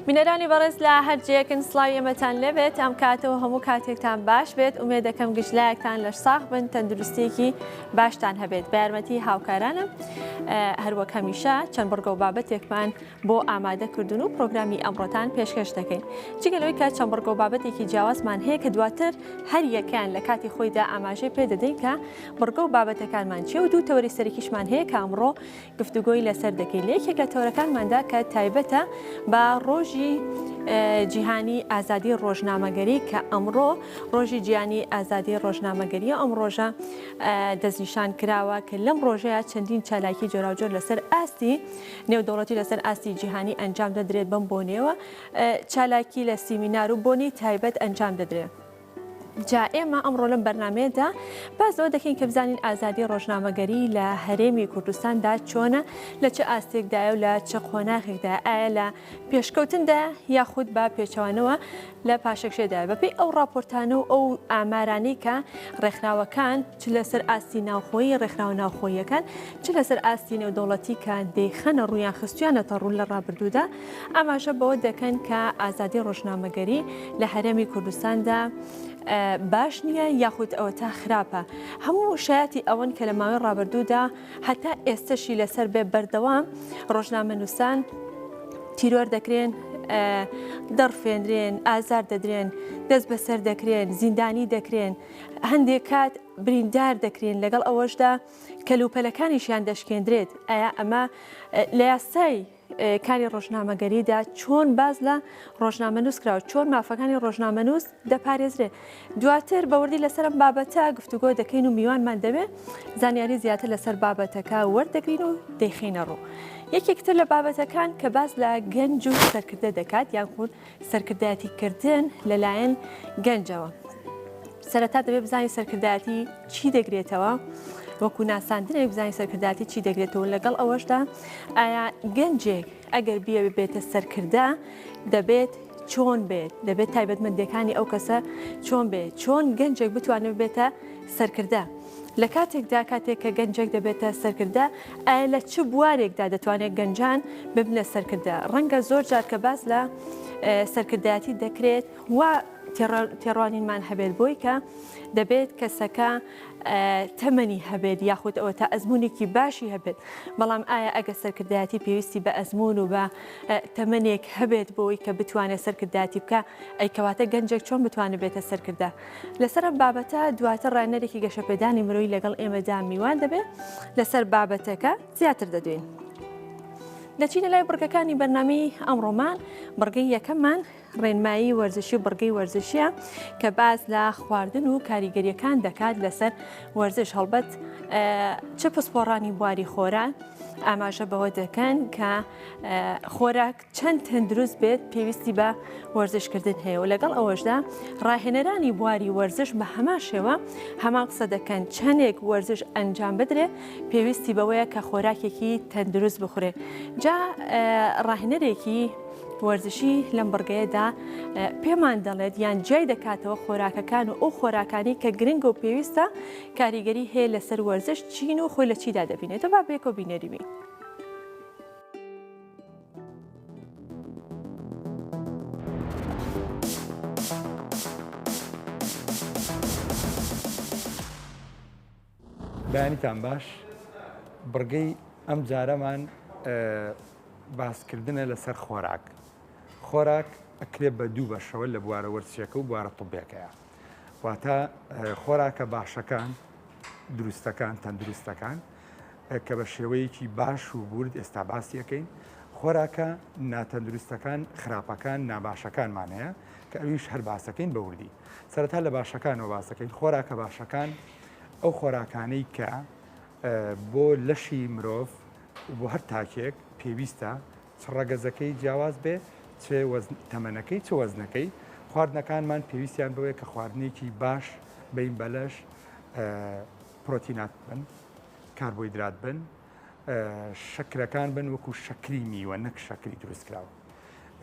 بینەرانی بەڕێز لە هەرجەیەکن سڵاوی ئێمەتان لەبێت ئەم کاتەوە هەموو کاتێکتان باش بێت ئومێد دەکەم گشتلایەکتان لەش ساغ بن تەندروستێکی باشتان هەبێت بە یارمەتی هاوکارانم هەروەک هەمیشە چەند بڕگە و بابەتێکمان بۆ ئامادە کردن و پرۆگرامی ئەمڕۆتان پێشکەش دەکەین جگەلەوەی کە چەند بڕگە و بابەتێکی جیاوازمان هەیە کە دواتر هەر یەکیان لە کاتی خۆیدا ئاماژەی پێ دەدەین کە بڕگە و بابەتەکانمان چێ و دوو تەوەری سەرەکیشمان هەیە کە ئەمڕۆ گفتوگۆی لەسەر دەکەین لە یەکێک لە تەورەکانماندا کە تایبەتە بە ڕۆژی جیهانی ئازادی ڕۆژنامەگەری کە ئەمڕۆ ڕۆژی جیهانی ئازادی ڕۆژنامەگەریە ئەم ڕۆژە دەستنیشان کراوە کە لەم ڕۆژەیە چەندین چالاکی جۆراوجۆر لەسەر ئاستی نێودەوڵەتی لەسەر ئاستی جیهانی ئەنجام دەدرێت بەم بۆنێەوە چالاکی لە سیمینار و بۆنی تایبەت ئەنجام دەدرێت. جا ئێمە ئەمڕۆ لەم بەرنمەیەدا بازەوە دەکەین کە بزانین ئازادی ڕۆژنامەگەری لە هەرێمی کوردستاندا چۆنە لە چه ئاستێکدایە و لە چه قۆناغێکدا ئایا لە پێشکەوتندا یاخود بە پێچەوانەوە لە پاشەکشێدا بەپێی ئەو راپۆرتانە و ئەو ئامارانەی کە ڕێکخراوەکان چ لەسەر ئاستی ناوخۆیی ڕێکخراوە ناوخۆیەکان چ لەسەر ئاستی نێودەوڵەتی کە دەیخەنە ڕوویان خستویانەتە ڕوو لە ڕابردوودا ئاماژە بەوە دەکەن کە ئازادی ڕۆژنامەگەری لە هەرێمی کوردستاندا باش نییە یاخود ئەوە تا خراپە هەموو شایەتی ئەوەن کە لە ماوەی ڕابردوودا هەتا ئێستاشی لەسەر بێ بەردەوام ڕۆژنامەنووسان تیرۆر دەکرێن دەڕفێنرێن ئازار دەدرێن دەست بەسەر دەکرێن زیندانی دەکرێن هەندێک کات بریندار دەکرێن لەگەڵ ئەوەشدا کەلوپەلەکانیشیان دەشکێندرێت ئایا ئەمە لە یاسای کاری ڕۆژنامەگەریدا چۆن باز لە ڕۆژنامەنووس کراوە چۆن مافەکانی ڕۆژنامەنووس دەپارێزرێت دواتر بەوردی لەسەرم بابەتە گفتوگۆ دەکەین و میوانمان دەبێت زانیاری زیاتر لەسەر بابەتەکە وەردەگرین و دەیخینە ڕوو یەکێکتر لە بابەتەکان کە باز لە گەنج و سەرکردە دەکات یانخود سەرکردایەتیکردن لەلایەن گەنجەوە سەرەتا دەبێت بزانین سەرکردایەتی چی دەگرێتەوە وەکو ناساندنێک بزانین سەرکردایەتی چی دەگرێتەوە لەگەڵ ئەوەشدا ئایا گەنجێک ئەگەر بیە بێتە سەرکردە دەبێت چۆن بێت دەبێت تایبەتمەندیەکانی ئەو کەسە چۆن بێت چۆن گەنجێک بتوانێت بێتە سەرکردە لە کاتێکدا کاتێک کە گەنجێک دەبێتە سەرکردە ئایا لە چ بوارێکدا دەتوانێت گەنجان ببنە سەرکردە ڕەنگە زۆر جار کە باز لە سەرکردایەتی دەکرێت وا تێڕوانینمان هەبێت بۆی کە دەبێت کەسەکە تەمەنی هەبێت یاخود ئەوە تا ئەزمونێکی باشی هەبێت بەڵام ئایا ئەگە سەرکردایەتی پێویستی بە ئەزمون و بە تەمەنێک هەبێت بۆی کە بتوانێت سەرکردایەتی بکە ئەیکەواتە گەنجێک چۆن بتوانێت بێتە سەرکردە لەسەر بابەتە دواتر ڕایەنەرێکی گەشەپێدانی مرۆیی لەگەڵ ئێمەدا میوان دەبێت لەسەر بابەتەکە زیاتر دەدوین. دەچینە لای بڕگەکانی بەرنامەی ئەمڕۆمان بڕگەی یەکەممان ڕێنمایی وەرزشی و بڕگەی وەرزشیە کە باز لە خواردن و کاریگەریەکان دەکات لەسەر وەرزش هەڵبەت چه پسپۆڕانی بواری خۆران ئاماژە بەوە دەکەن کە خۆراک چەند تەندروست بێت پێویستی بە وەرزشکردن هەیە و لەگەڵ ئەوەشدا ڕاهێنەرانی بواری وەرزش بە هەمان شێوە هەمان قسە دەکەن چەندێک وەرزش ئەنجام بدرێ پێویستی بەوەیە کە خۆراکێکی تەندروست بخورێ جا ڕاهێنەرێکی وەرزشی لەم بڕگەیەدا پێمان دەڵێت یان جای دەکاتەوە خۆراکەکان و ئەو خۆراکانی کە گرنگە و پێویستە کاریگەری هەیە لەسەر وەرزش چین و خۆی لە چیدا دەبینێتەوە با بێکۆ بینەریبین. بەیانیتان باش بڕگەی ئەم جارەمان باسکردنە لەسەر خۆراک خۆراک ئەکرێت بە دوو بەشەوە لە بوارە وەرزشیەکە و بوارە طبیەکەیە واتە خۆراکە باشەکان دروستەکان تەندروستەکان کە بە شێوەیەکی باش و بورد ئێستا باسیەکەین خۆراکە ناتەندروستەکان خراپەکان ناباشەکانمان هەیە کە ئەویش هەر باسەکەین بە وردی سەرەتا لە باشەکانەوە باسەکەین خۆراکە باشەکان ئەو خۆراکانەی کە بۆ لەشی مرۆڤ بۆ هەر تاکێک پێویستە چ ڕەگەزەکەی جیاواز بێ چێ تەمەنەکەی چ وەزنەکەی خواردنەکانمان پێویستیان بەوەیە کە خواردنێکی باش بین بەلەش پرۆتینات بن کاربۆیدرات بن شەکرەکان بن وەکو شەکری میوە نەک شەکری دروستکراوە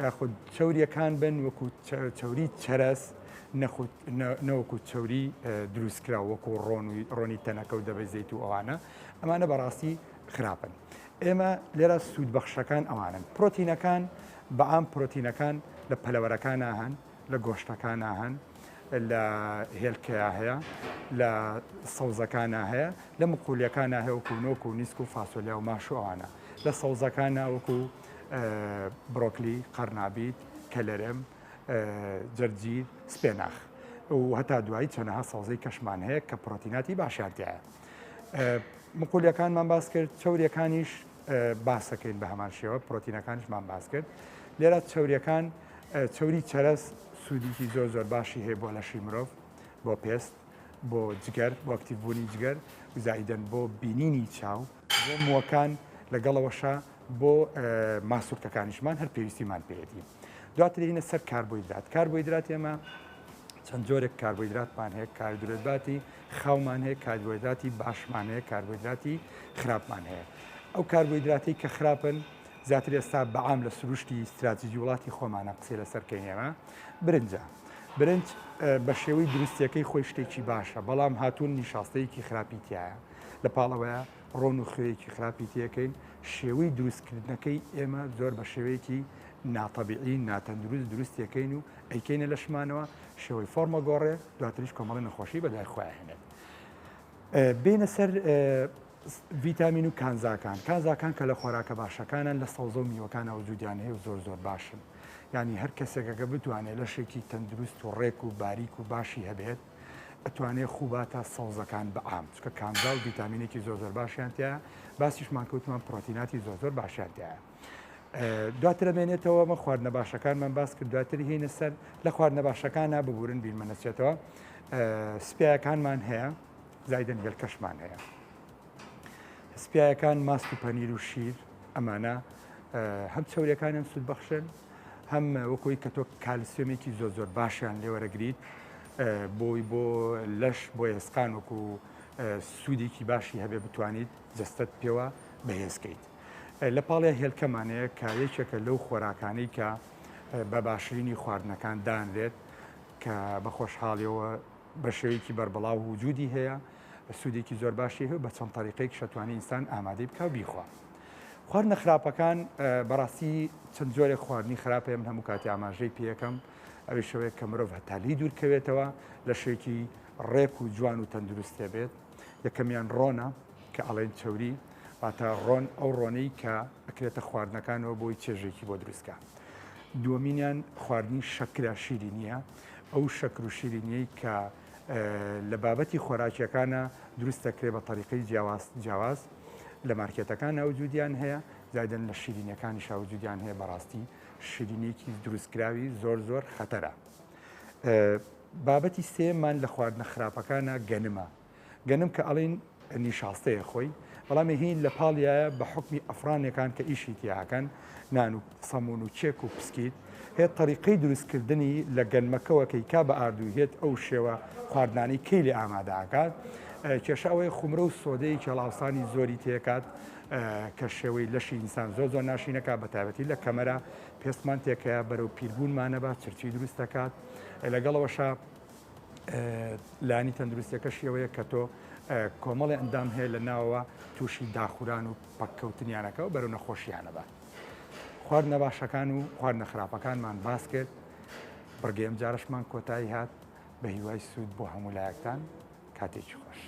یاخود چەوریەکان بن وەکو چەوری چەرەس نەوەکو چەوری دروستکرا وەکو ڕۆنی تەنەکە و دەبەزیت و ئەوانە ئەمانە بەڕاستی خراپن ئێمە لێرە سوودبەخشەکان ئەوانن پرۆتینەکان بەعام پرۆتینەکان لە پەلەوەرەکانە هەن لە گۆشتەکانە هەن لە هێلکەیە هەیە لە سەوزەکانە هەیە لە مقولیەکانە هەیە وەکو نۆک و نیسک و فاسۆلیا و ماشووانە لە سەوزەکانە وەکو بڕۆکلی قەرنابیت کەلەرم جەرجیر سپێناخ و هەتا دوایی چەنەها سەوزەی کەشمان هەیە کە پرۆتیناتی باشیانتیایە مقولیەکانمان باس کرد چەوریەکانیش باسەکەین بە هەمان شێوە پرۆتینەکانیشمان باس کرد لێرە چەوریەکان چەوری چەرەس سوودێکی زۆر زۆر باشی هەیە بۆ لەشی مرۆڤ بۆ پێست بۆ جگەر بۆ ئەکتیڤبوونی جگەر زائیدەن بۆ بینینی چاو بۆ مووەکان لەگەڵەوەشە بۆ ماسوولکەکانیشمان هەر پێویستیمان پێێتی دواتر هینە سەر کاربۆیدرات ئێمە چەند جۆرێک کاربۆیدراتمان هەیە کاربۆیدراتی خاومان هەیە کاربۆیدراتی باشمان هەیە کاربۆیدراتی خراپمان هەیە ئەو کاربۆیدراتی کە خراپن زیاتر ئێستا بەعام لە سروشتی استراتیژی وڵاتی خۆمانە قسەی لەسەرکەینەوە برنج بە شێوەی دروستیەکەی خۆی شتێکی باشە بەڵام هاتوون نیشاستەیەکی خراپی تایە لە پاڵەوەیە ڕۆن و خوێیەکی خراپی تیەکەین شێوەی دروستکردنەکەی ئێمە زۆر بە شێوەیەکی ناتەبیعی ناتەندروست دروستیەکەین و ئەیکەینە لەشمانەوە شێوەی فۆرمە گۆڕێ دواتریش کۆمەڵی نەخۆشی بەلای خۆیانێت بینە سەر ڤیتامین و کانزاکان کە لە خۆراکە باشەکانن لە سەوزە و میوەکان ئەوجودیان هەیە و زۆر زۆر باشن ینی هەر کەسێکەکە بتوانێت لەشێکی تەندروست و ڕێک و باریک و باشی هەبێت ئەتوانێت خوباتە سەوزەکان بەعام چکە کانزا و ڤیتامینێکی زۆر زۆر باشیانتیە باسیشمان کەوتمان پرۆتیناتی زۆر زۆر باشیانتیە دواتر بێنێتەوە مە خواردنە باشەکانمان باس کرد دواتر هینە سەر لە خواردنە باشەکانە ببورن بیرمەنەچێتەوە سپایەکانمان هەیە زایدەن هێلکەشمان هەیە سپایەکان ماست و پەنیر و شیر ئەمانە هەم چەوریەکانیان سوود بەخشن هەم وەکۆی کە تۆ کالسیۆمێکی زۆر زۆر باشیان لێوەرەگریت بۆی بۆ لەش بۆ ئێسقان وەکو سوودێکی باشی هەبێ بتوانیت جەستت پێوە بەهێزکەیت لە پاڵێ هێلکەمانەیە کە یەکێکە لەو خۆراکانەی کە بە باشترینی خواردنەکان دانرێت کە بە خۆشحاڵیەوە بە شێوەیەکی بەربڵاو وجودی هەیە سوودێکی زۆر باشی هەیە بە چەند تەریقەیەک شەتوانی ئینسان ئامادەی بکە بیخوا خواردنە خراپەکان بەڕاستی چەند جۆرێک خواردنی خراپە من هەموو کاتی ئاماژەی پێەکەم ئەوەی شەوەیە کە مرۆڤ هەتالی دوورکەوێتەوە لە شێکی ڕێک و جوان و تەندروستێ بێت یەکەمیان ڕۆنە کە ئەڵێن چەوری واتە ڕۆن ئەو ڕۆنەی کە ئەکرێتە خواردنەکانەوە بۆی چێژێکی بۆ دروستکە دووەمینیان خواردنی شەکرە شیرینیە ئەو شەکر و شیرینیەی کە لە بابەتی خۆراکیەکانە دروست دەکرێت بە طریقەی جیاواز لە مارکێتەکان ئەوجودیان هەیە زایدەن لە شیرینیەکانی شاوجودیان هەیە بەڕاستی شیرینیەکی دروستکراوی زۆر زۆر خەتەرە بابەتی سێمان لە خواردنە خراپەکانە گەنم کە ئەڵین نیشاستەیە خۆی بەڵام هین لە پاڵیایە بە حکمی ئەفرانێکان کە ئیشی تیاکەن نان و سەمون و چێک و پسکیت هەیە طریقەی دروستکردنی لە گەنمەکەوەکەی کا بە ئاردووهێت ئەو شێوە خواردنانی کەی لێ ئامادەکات کێشاوەی خومرە و سۆدەی کێڵاوسانی زۆری تێکات کە شێوەی لەشی ئینسان زۆر زۆر ناشینەکە بە تایبەتی لە کەمەرە پێستمان تێکەیە بەرەو پیربوونمانەبە چرچی دروست دەکات لەگەڵەوەشە لانی تەندروستیەکە شێوەیە کە تۆ کۆمەڵی ئەندام هەیە لە ناوەوە تووشی داخوران و پەککەوتنیانەکە و بەرەو نەخۆشییانەبە خواردنە باشەکان و خواردنە خراپەکانمان باس کرد بڕگەم جارشمان کۆتایی هات بە هیوای سوود بۆ هەموو لایەکتان کاتێکی خۆش.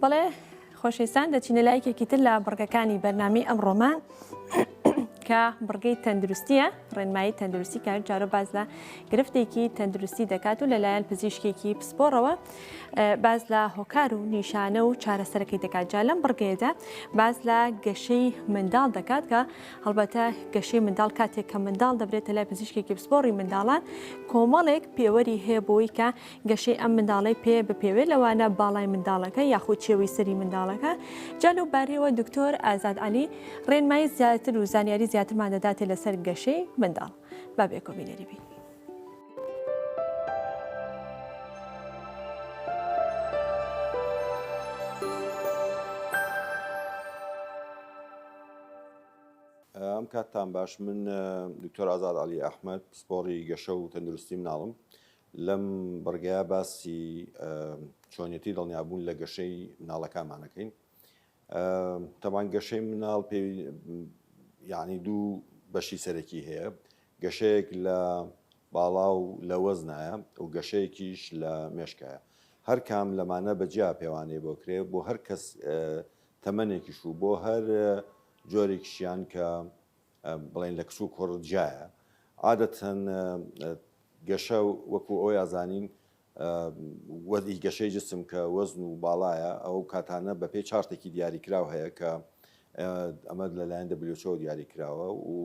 بەڵێ خۆشەویستان دەچینە لایەکێکی تر لە بڕگەکانی بەرنامەی ئەمڕۆمان کە بڕگەی تەندروستیە ڕێنمایی تەندروستی کار جارە باز لە گرفتێکی تەندروستی دەکات و لەلایەن پزیشکێکی پسپۆڕەوە باز لە هۆکار و نیشانە و چارەسەرەکەی دەکات جا لەم بڕگەیەدا باز لە گەشەی منداڵ دەکات کە هەڵبەتە گەشەی منداڵ کاتێک کە منداڵ دەبرێتە لای پزیشکێکی پسپۆڕی منداڵان کۆمەڵێک پێوەری هەیە بۆی کە گەشەی ئەم منداڵی پێ بپێوێت لەوانە باڵای منداڵەکە یاخود چێوەی سەری منداڵەکە جا لەو بارەیەوە دکتۆر ئازاد عەلی ڕێنمایی زیاتر و زانیاری زیاترمان دەداتێت لەسەر گەشەی منداڵ با بێ کۆبینەری بین. ئەم کاتتان باش من دکتۆر ئازاد عەلی ئەحمەد پسپۆڕی گەشە و تەندروستی مناڵم لەم بڕگەیە باسی چۆنیەتی دڵنیابوون لە گەشەی مناڵەکانمانەکەین. تەمان گەشەی مناڵ یعنی دوو بەشی سەرەکی هەیە، گەشەیەک لە باڵا و لە وەزنایە و گەشەیەکیش لە مێشکایە. هەر کام لەمانە بەجیا پێوانەیە بۆ کرێ بۆ هەر کەس تەمەنێکیش و بۆ هەر جۆرێکیشیان کە بڵێن لە کچ و کوڕ جایە. عادەتەن گەشە وەکو ئەوەی ئازانین وەزی گەشەی جسم کە وەزن و باڵایە، ئەو کاتانە بە پێی چارتێکی دیاریکراو هەیە کە ئەمە لەلایەن WHO دیاری کراوە و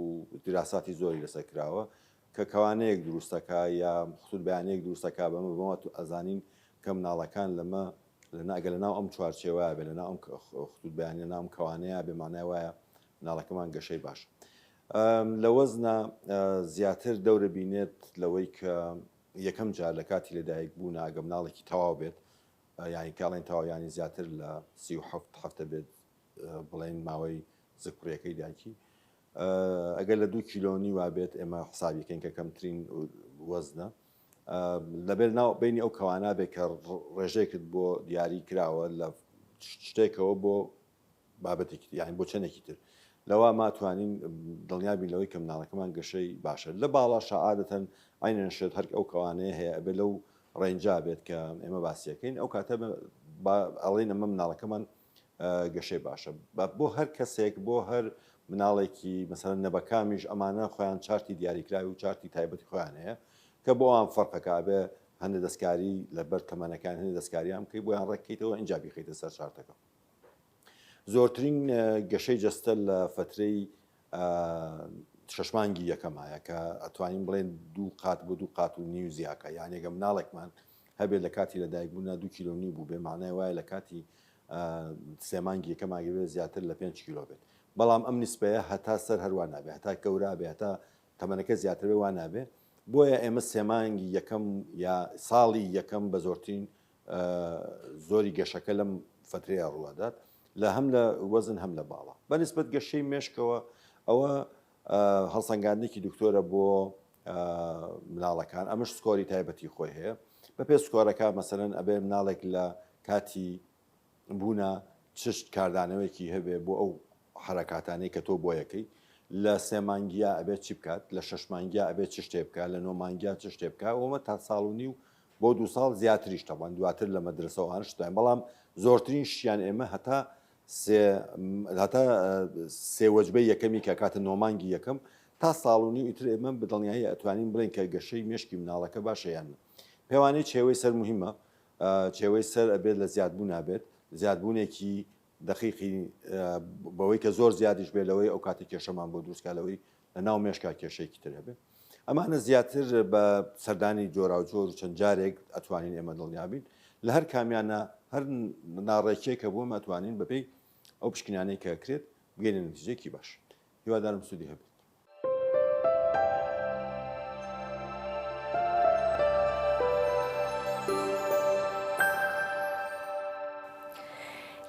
دراساتی زۆری لەسەر کراوە کە کەوانەیەک دروستەکە یا خودود بەیانەیەک دروستەکە بەمە ئەزانین کە مناڵەکان لەمە ئەگە لەناو ئەم چوارچێوەیە بێ لەناو ئەم خودود بەیانە ناوم کەوانەیە بێمانای وایە مناڵەکەمان گەشەی باش. لە وەزنە زیاتر دەورە بینێت لەوەی کە یەکەم جار لە کاتی لەدایک بوون ئەگە مناڵێکی تەواو بێت، یانی کاڵێن تەواویانی زیاتر لە 37 هەفتە بێت بڵێن ماوەی زکوڕیەکەی دایکی، ئەگەر لە 2 کیلۆنی وا بێت ئێمە حسابیکەین کە کەمترین وەزنە لەبێت ناو بینی ئەو کەوانە بێت کە ڕێژەیەکت بۆ دیاری کراوە لە شتێکەوە بۆ بابەتێکی یانی بۆ چەندێکی تر لەوە ماتوانین دڵنیابین لەوەی کە مناڵەکەمان گەشەی باشە. لە باڵاشە عادەتەن ئاینەشێت هەر ئەو کەوانەیە هەیە ئەبێ لەو ڕێنجا بێت کە ئێمە باسیەکەین، ئەو کاتە ئەڵێن ئەمە مناڵەکەمان گەشەی باشە. بۆ هەر کەسێک بۆ هەر مناڵێکی مەسەرەن نەبەکامیش ئەمانە خۆیان چارتی دیاریکراوی و چارتی تایبەتی خۆیان هەیە کە بۆ ئەوان فەرقەکە بێ هەندێک دەستکاری لەبەر تەمەنەکان هەندێک دەستکاریان بکەی بۆیان ڕێککەیتەوە ئینجا بیخیتە سەر چارتەکە. زۆرترین گەشەی جەستە لە فترەی شەشمانگی یەکەمایە کە ئەتوانین بڵێن 2 قات بۆ 2 قات و نیو زیاکە، یانێگە مناڵێکمان هەبێت لە کاتی لەدایکبوونا 2 کیلۆنی بوو بێ مانای وایە لە کاتی سێمانگی یەکەماگەوێت زیاتر لە 5 کیلۆ بێت. بەڵام ئەم نیسبەیە هەتا سەر هەروە نابێت، هەتا گەورە بێ هەتا تەمەنەکە زیاتر بێ وان نابێ. بۆیە ئێمە سێمانگی یەکەم یا ساڵی یەکەم بە زۆرترین زۆری گەشەکە لەم فترەیە ڕوادات لە هەم لە وەزن هەم لە باڵا. بەنسبەت گەشەی مێشکەوە ئەوە هەڵسەنگاندێکی دکتۆرە بۆ مناڵەکان، ئەمەش سکۆری تایبەتی خۆی هەیە. بە پێ سکۆرەکە مەسەرەن ئەبێ مناڵێک لە کاتی بوونە چشت کاردانەوەیەکی هەبێ بۆ ئەو حرەکاتانەی کە تۆ بۆ یەکەی، لە سێمانگیە ئەبێت چی بکات، لە شەشمانگیە ئەبێت چ شتێ بکات، لە نۆمانگیا چ شتێ بکات، ئەومە تا ساڵ و نیو بۆ 2 ساڵ زیاتریش تەوان دواتر لە مەدرسەوەوان شتوین. بەڵام زۆرترین شتیان ئێمە هەتا سێ وەجبەی یەکەمی کە کاتە نۆمانگی یەکەم تا ساڵ و نیو ئیتر ئێمە بەدڵنیایی ئەتوانین بڵێن کە گەشەی مێشکی مناڵەکە باشە یان. پێوانەی چێوەی سەر مهمە، چێوەی سەر ئەبێت لە زیادبوو نابێت، زیادبوونێکی دقیقی بەوەی کە زۆر زیادیش بێ لەوەی ئەو کاتی کێشەمان بۆ دروستکالەوەی لە ناو مێشکا کێشەیەکی تر هەبێت. ئەمانە زیاتر بە سەردانی جۆرا و جۆر چەند جارێک ئەتوانین ئێمە دڵنیابین لە هەر کامیانە هەر ناڕێکێکە بۆ ئەتوانین بەپێی ئەو پشکنانەی کە کرێت بگەینە نتیجەیەکی باش. هیوادارم سوودی هەبێت.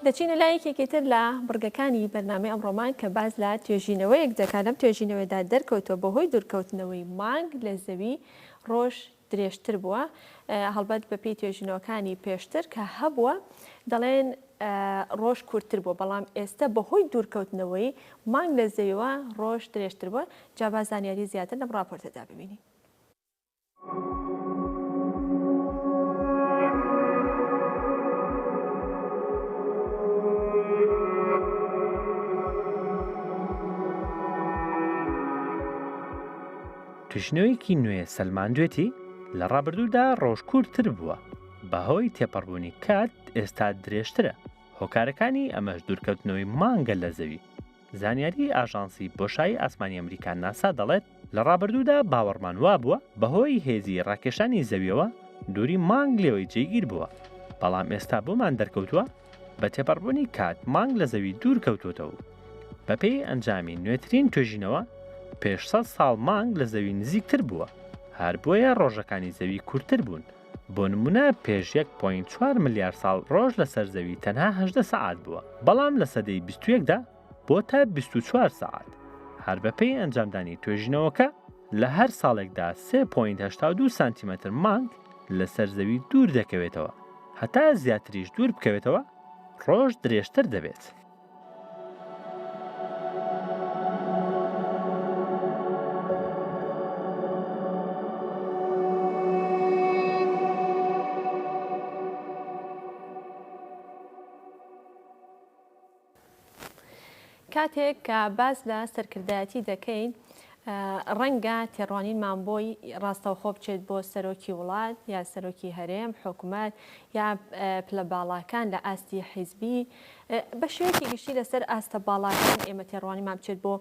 دەچینە لایەکێکی تر لە بڕگەکانی بەرنامەی ئەمڕۆمان کە باز لە توێژینەوەیەک دەکات. لەم توێژینەوەیدا دەرکەوتەوە بەهۆی دوورکەوتنەوەی مانگ لە زەوی ڕۆژ درێژتر بووە، هەڵبەت بەپێی توێژینەوەکانی پێشتر کە هەبووە دەڵێن ڕۆژ کورتتر بووە، بەڵام ئێستا بەهۆی دوورکەوتنەوەی مانگ لە زەویەوە ڕۆژ درێژتر بووە. جا باز زانیاری زیاتر لەم ڕاپۆرتەدا ببینین. توێژینەوەیەکی نوێ سەلماندوێتی لە ڕابردوودا ڕۆژ کورتتر بووە، بەهۆی تێپەڕبوونی کات ئێستا درێژترە. هۆکارەکانی ئەمەش دوورکەوتنەوەی مانگە لە زەوی. زانیاری ئاژانسی بۆشایی ئاسمانی ئەمریکا ناسا دەڵێت لە ڕابردوودا باوەڕمان وا بووە بەهۆی هێزی ڕاکێشانی زەویەوە دووری مانگ لێوەی جێگیر بووە، بەڵام ئێستا بۆمان دەرکەوتووە بە تێپەڕبوونی کات مانگ لە زەوی دوور کەوتوتەوە. بەپێی ئەنجامی نوێترین توێژینەوە پێش 100 ساڵ مانگ لە زەوی نزیکتر بووە، هەر بۆیە ڕۆژەکانی زەوی کورتتر بوون. بۆ نمونە پێش 1.4 ملیار ساڵ ڕۆژ لەسەر زەوی تەنها 18 سەعات بووە، بەڵام لە سەدەی 21دا بۆ تا 24 سەعات. هەر بەپێی ئەنجامدانی توێژینەوەکە لە هەر ساڵێکدا 3.82 سانتیمەتر مانگ لەسەر زەوی دوور دەکەوێتەوە هەتا زیاتریش دوور بکەوێتەوە ڕۆژ درێژتر دەبێت. کاتێک کە باز لە سەرکردایەتی دەکەین ڕەنگە تێڕوانینمان بۆی ڕاستەوخۆ بچێت بۆ سەرۆکی وڵات یا سەرۆکی هەرێم حکوومەت یا پلە باڵاکان لە ئاستی حیزبی بە شێوەیەکی گشتی لەسەر ئاستە باڵاکان ئێمە تێڕوانیمان بچێت بۆ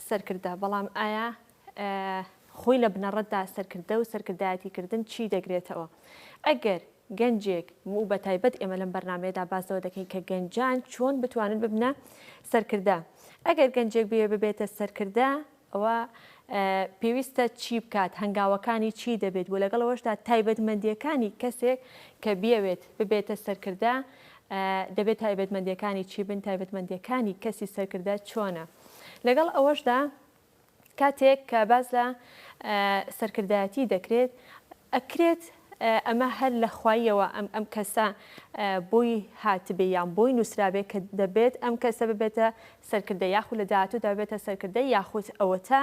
سەرکردە. بەڵام ئایا خۆی لە بنەڕەتدا سەرکردە و سەرکردایەتیکردن چی دەگرێتەوە؟ ئەگەر گەنجێک و بە تایبەت ئێمە لەم بەرنامەیەدا باسەوە دەکەین کە گەنجان چۆن بتوانن ببنە سەرکردە. ئەگەر گەنجێک ببێتە سەرکردە ئەوە پێویستە چی بکات، هەنگاوەکانی چی دەبێت و لەگەڵەوەشدا تایبەتمەندیەکانی کەسێک کە بیاوێت ببێتە سەرکردە دەبێت تایبەتمەندیەکانی چی بن، تایبەتمەندیەکانی کەسی سەرکردە چۆنە. لەگەڵ ئەوەشدا کاتێک کە باز لە سەرکردایەتی دەکرێت ئەکرێت ئەمە هەر لە خواییەوە ئەم کەسە بۆی هاتبێ یان بۆی نووسرابێت کە دەبێت ئەم کەسە ببێتە سەرکردە یاخود لە داهاتوودا بێتە سەرکردە یاخود ئەوە تا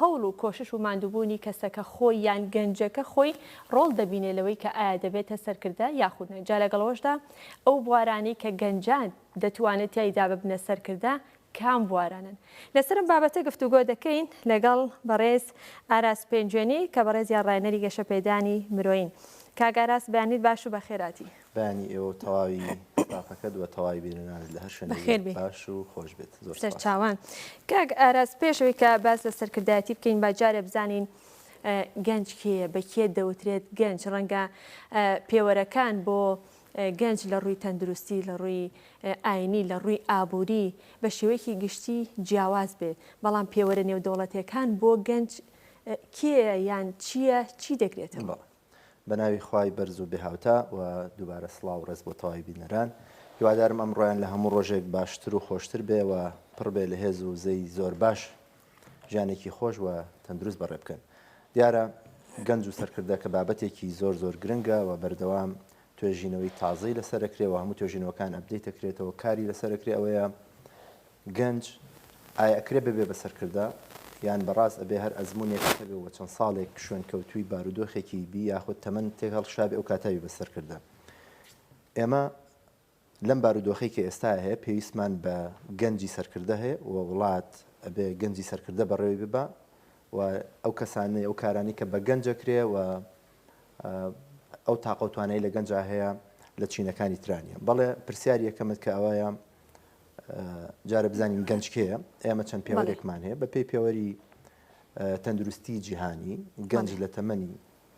هەوڵ و کۆشش و ماندووبوونی کەسەکە خۆی یان گەنجەکە خۆی ڕۆڵ دەبینێ لەوەی کە ئایا دەبێتە سەرکردە یاخود جا لەگەڵەوەشدا ئەو بوارانەی کە گەنجان دەتوانێت تایدا ببنە سەرکردە کام بوارانن. لەسەرم بابەتە گفتوگۆ دەکەین لەگەڵ بەڕێز ئاراس پێنجێنی کە بەڕێز یاڕاینەری گەشەپێدانی مرۆین. کاگاراس بەیانیت باش و بەخێراتی. بەیانی ئێوە تەواوی ستافەکەت وە تەواوی بینەنانت لە هەر شوێنێک باش و خۆش بێت. زۆر چاوان. کاک ئاراس پێشەوەی کە باس لە سەرکردایەتی بکەین با جارێ بزانین گەنج کێیە، بە کێ دەوترێت گەنج، ڕەنگە پێوەرەکان بۆ گەنج لە ڕووی تەندروستی، لە ڕووی ئاینی، لە ڕووی ئابووری بە شێوەیەکی گشتی جیاواز بێت. بەڵام پێوەرە نێودەوڵەتیەکان بۆ گەنج کێیە یان چییە، چی دەگرێتەوە؟ بە ناوی خوای بەرز و بێهاوتا و دووبارە سڵاو ڕێز بۆ تەواوی بینەران. هیوادارم ئەمڕۆیان لە هەموو ڕۆژێک باشتر و خۆشتر بێ و پڕ بێ لە هێز و زەی زۆر باش ژیانێکی خۆش و تەندروست بەڕێ بکەن. دیارە گەنج و سەرکردە کە بابەتێکی زۆر زۆر گرنگە و بەردەوام توێژینەوەی تازەی لەسەرەکرێەوە هەموو توێژینەوەکان ئەبدەیت دەکرێتەوە کاری لەسەرەکرێ ئەوەیە گەنج ئایا ئەکرێ ببێ بە سەرکردە یان بەڕاست ئەبێ هەر ئەزمونێک هەبێ و چەند ساڵێک شوێنکەوتووی بارودۆخێکی بی یاخود تەمەن تێک هەڵشابێ ئەو کاتاوی بە سەرکردە. ئێمە لەم بارودۆخەی کە ئێستا هەیە پێویستمان بە گەنجی سەرکردە هەیە و وڵات ئەبێ گەنجی سەرکردە بەڕێوەی ببە و ئەو کەسانەی ئەو کارانی کە بە گەنجەکرێ و ئەو تاقەوتوانەی لە گەنجا هەیە لە چینەکانی ترانیە. بەڵێ پرسیاری یەکەمت کە ئەوەیە جارە بزانین گەنج کێیە، ئێمە چەند پێوەرێکمان هەیە بە پێی پێوەری تەندروستی جیهانی گەنج لە تەمەنی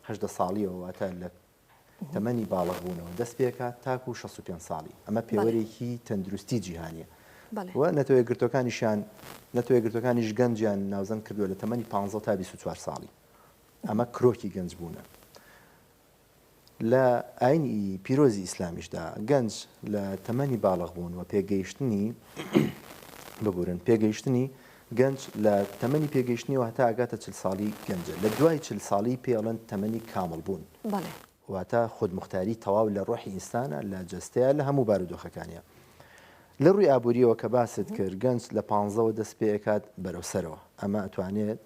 18 ساڵیەوە واتە لە تەمەنی باڵغبوونەوە دەست پێکات تاکو و 65 ساڵی. ئەمە پێوەرێکی تەندروستی جیهانیە و نەتەوەیەگرتوەکانیش گەنجیان ناوزەن کردووە لە تەمەنی 15 تا 24 ساڵی. ئەمە کرۆکی گەنج بوونە. لە ئاینی پیرۆزی ئیسلامیشدا گەنج لە تەمەنی باڵغبوون و پێگەیشتنی گەنج لە تەمەنی پێگەیشتنیەوە هەتا ئاگاتە 40 ساڵی گەنجە. لە دوای 40 ساڵی پێڵەن تەمەنی کامل بوون. واتە خودمختاری تەواو لە ڕۆحی ئینسانە، لە جەستەیە، لە هەموو بارودۆخەکانیە. لە ڕووی ئابووریەوە کە باست کرد گەنج لە 15ەوە دەست پێکات بەرەو سەرەوە. ئەمە ئەتوانێت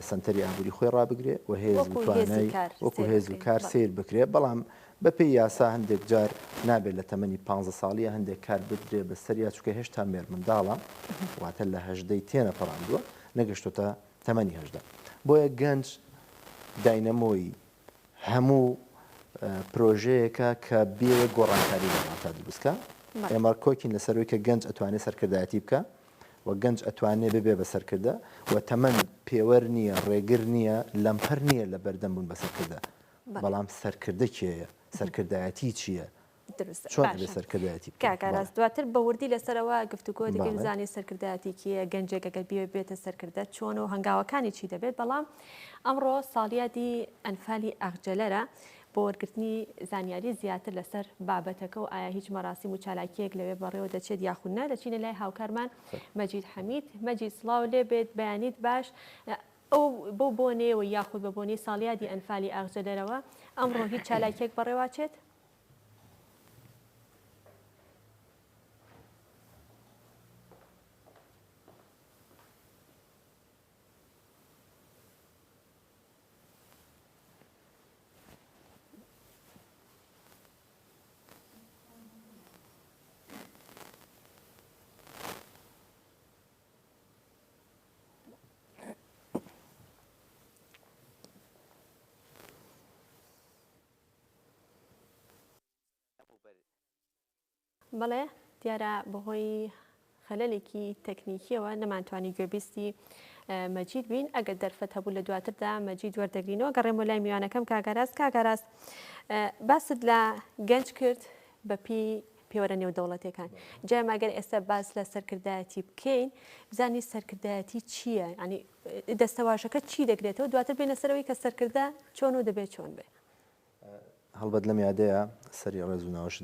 سنتەری ئابووری خۆی ڕابگرێ و هێز بتوانای وەکو هێز و کار سیر بکرێ. بەڵام بەپێی یاسا هەندێک جار نابێت لە تەمەنی 15 ساڵیە هەندێک کار بدرێ بەسەریا چونکە هێشتا مێر منداڵە واتە لە 18 تێنە پەڕاندووە نەگەشتۆتە تەمەنی 18. بۆیە گەنج داینەمۆی هەموو پرۆژەیەکە کە بێ گۆڕانکاری لەڵاتە دروستکە. ئێمە کۆکین لەسەرەوەی کە گەنج ئەتوانێت سەرکردایەتی بکە و گەنج ئەتوانێت ببێ بە سەرکردە و تەمەن پێوەەر نییە، ڕێگر نییە، لەمپەر نییە لە بەردەم بوون بە سەرکردە. بەڵام سەرکردە کێیە؟ سەرکردایەتی چییە؟ چۆن بێ سەرکردایەتی کاکاراس دواتر بە وردی لەسەرەوە گفتوگۆ دەکەین زانی سەرکردایەتی کێیە، گەنجێکەکە بێتە سەرکردە چۆن و هەنگاوەکانی چی دەبێت. بەڵام ئەمڕۆ ساڵیادی ئەنفالی ئەغجەلەرە بۆ وەرگرتنی زانیاری زیاتر لەسەر بابەتەکە و ئایا هیچ مەڕاستی و چالاکیەک لەوێ بەڕێوە دەچێت یاخودنا دەچینە لای هاوکارمان مەجید حەمید. مەجید سڵاو لێ بێت، بەیانیت باش. ئەو بۆ بۆنێەوە یاخود بە بۆنی ساڵیادی ئەنفالی ئاغجەلەرەوە ئەمڕۆ هیچ چالاکێک بەڕێواچێت؟ بەڵێ دیارە بەهۆی خەلەلێکی تەکنیکیەوە نەمانتوانی گوێبیستی مەجید بین ئەگەر دەرفەت هەبوو لە دواتردا مەجید وەردەگرینەوە گەڕێمە لای میوانەکەم کاگەراست باست لە گەنج کرد بەپی پێوەرە نێودەوڵەتەکان جاماگەر ئێستا باس لە سەرکردایەتی بکەین بزانی سەرکردایەتی چییە؟ ینی دەستەواشەکە چی دەگرێتەوە دواتر بێنە سەرەوەی کە سەرکردا چۆن و دەبێت چۆن بێ هەڵبەت لەم یادەیە سەری ڕێزووناوەش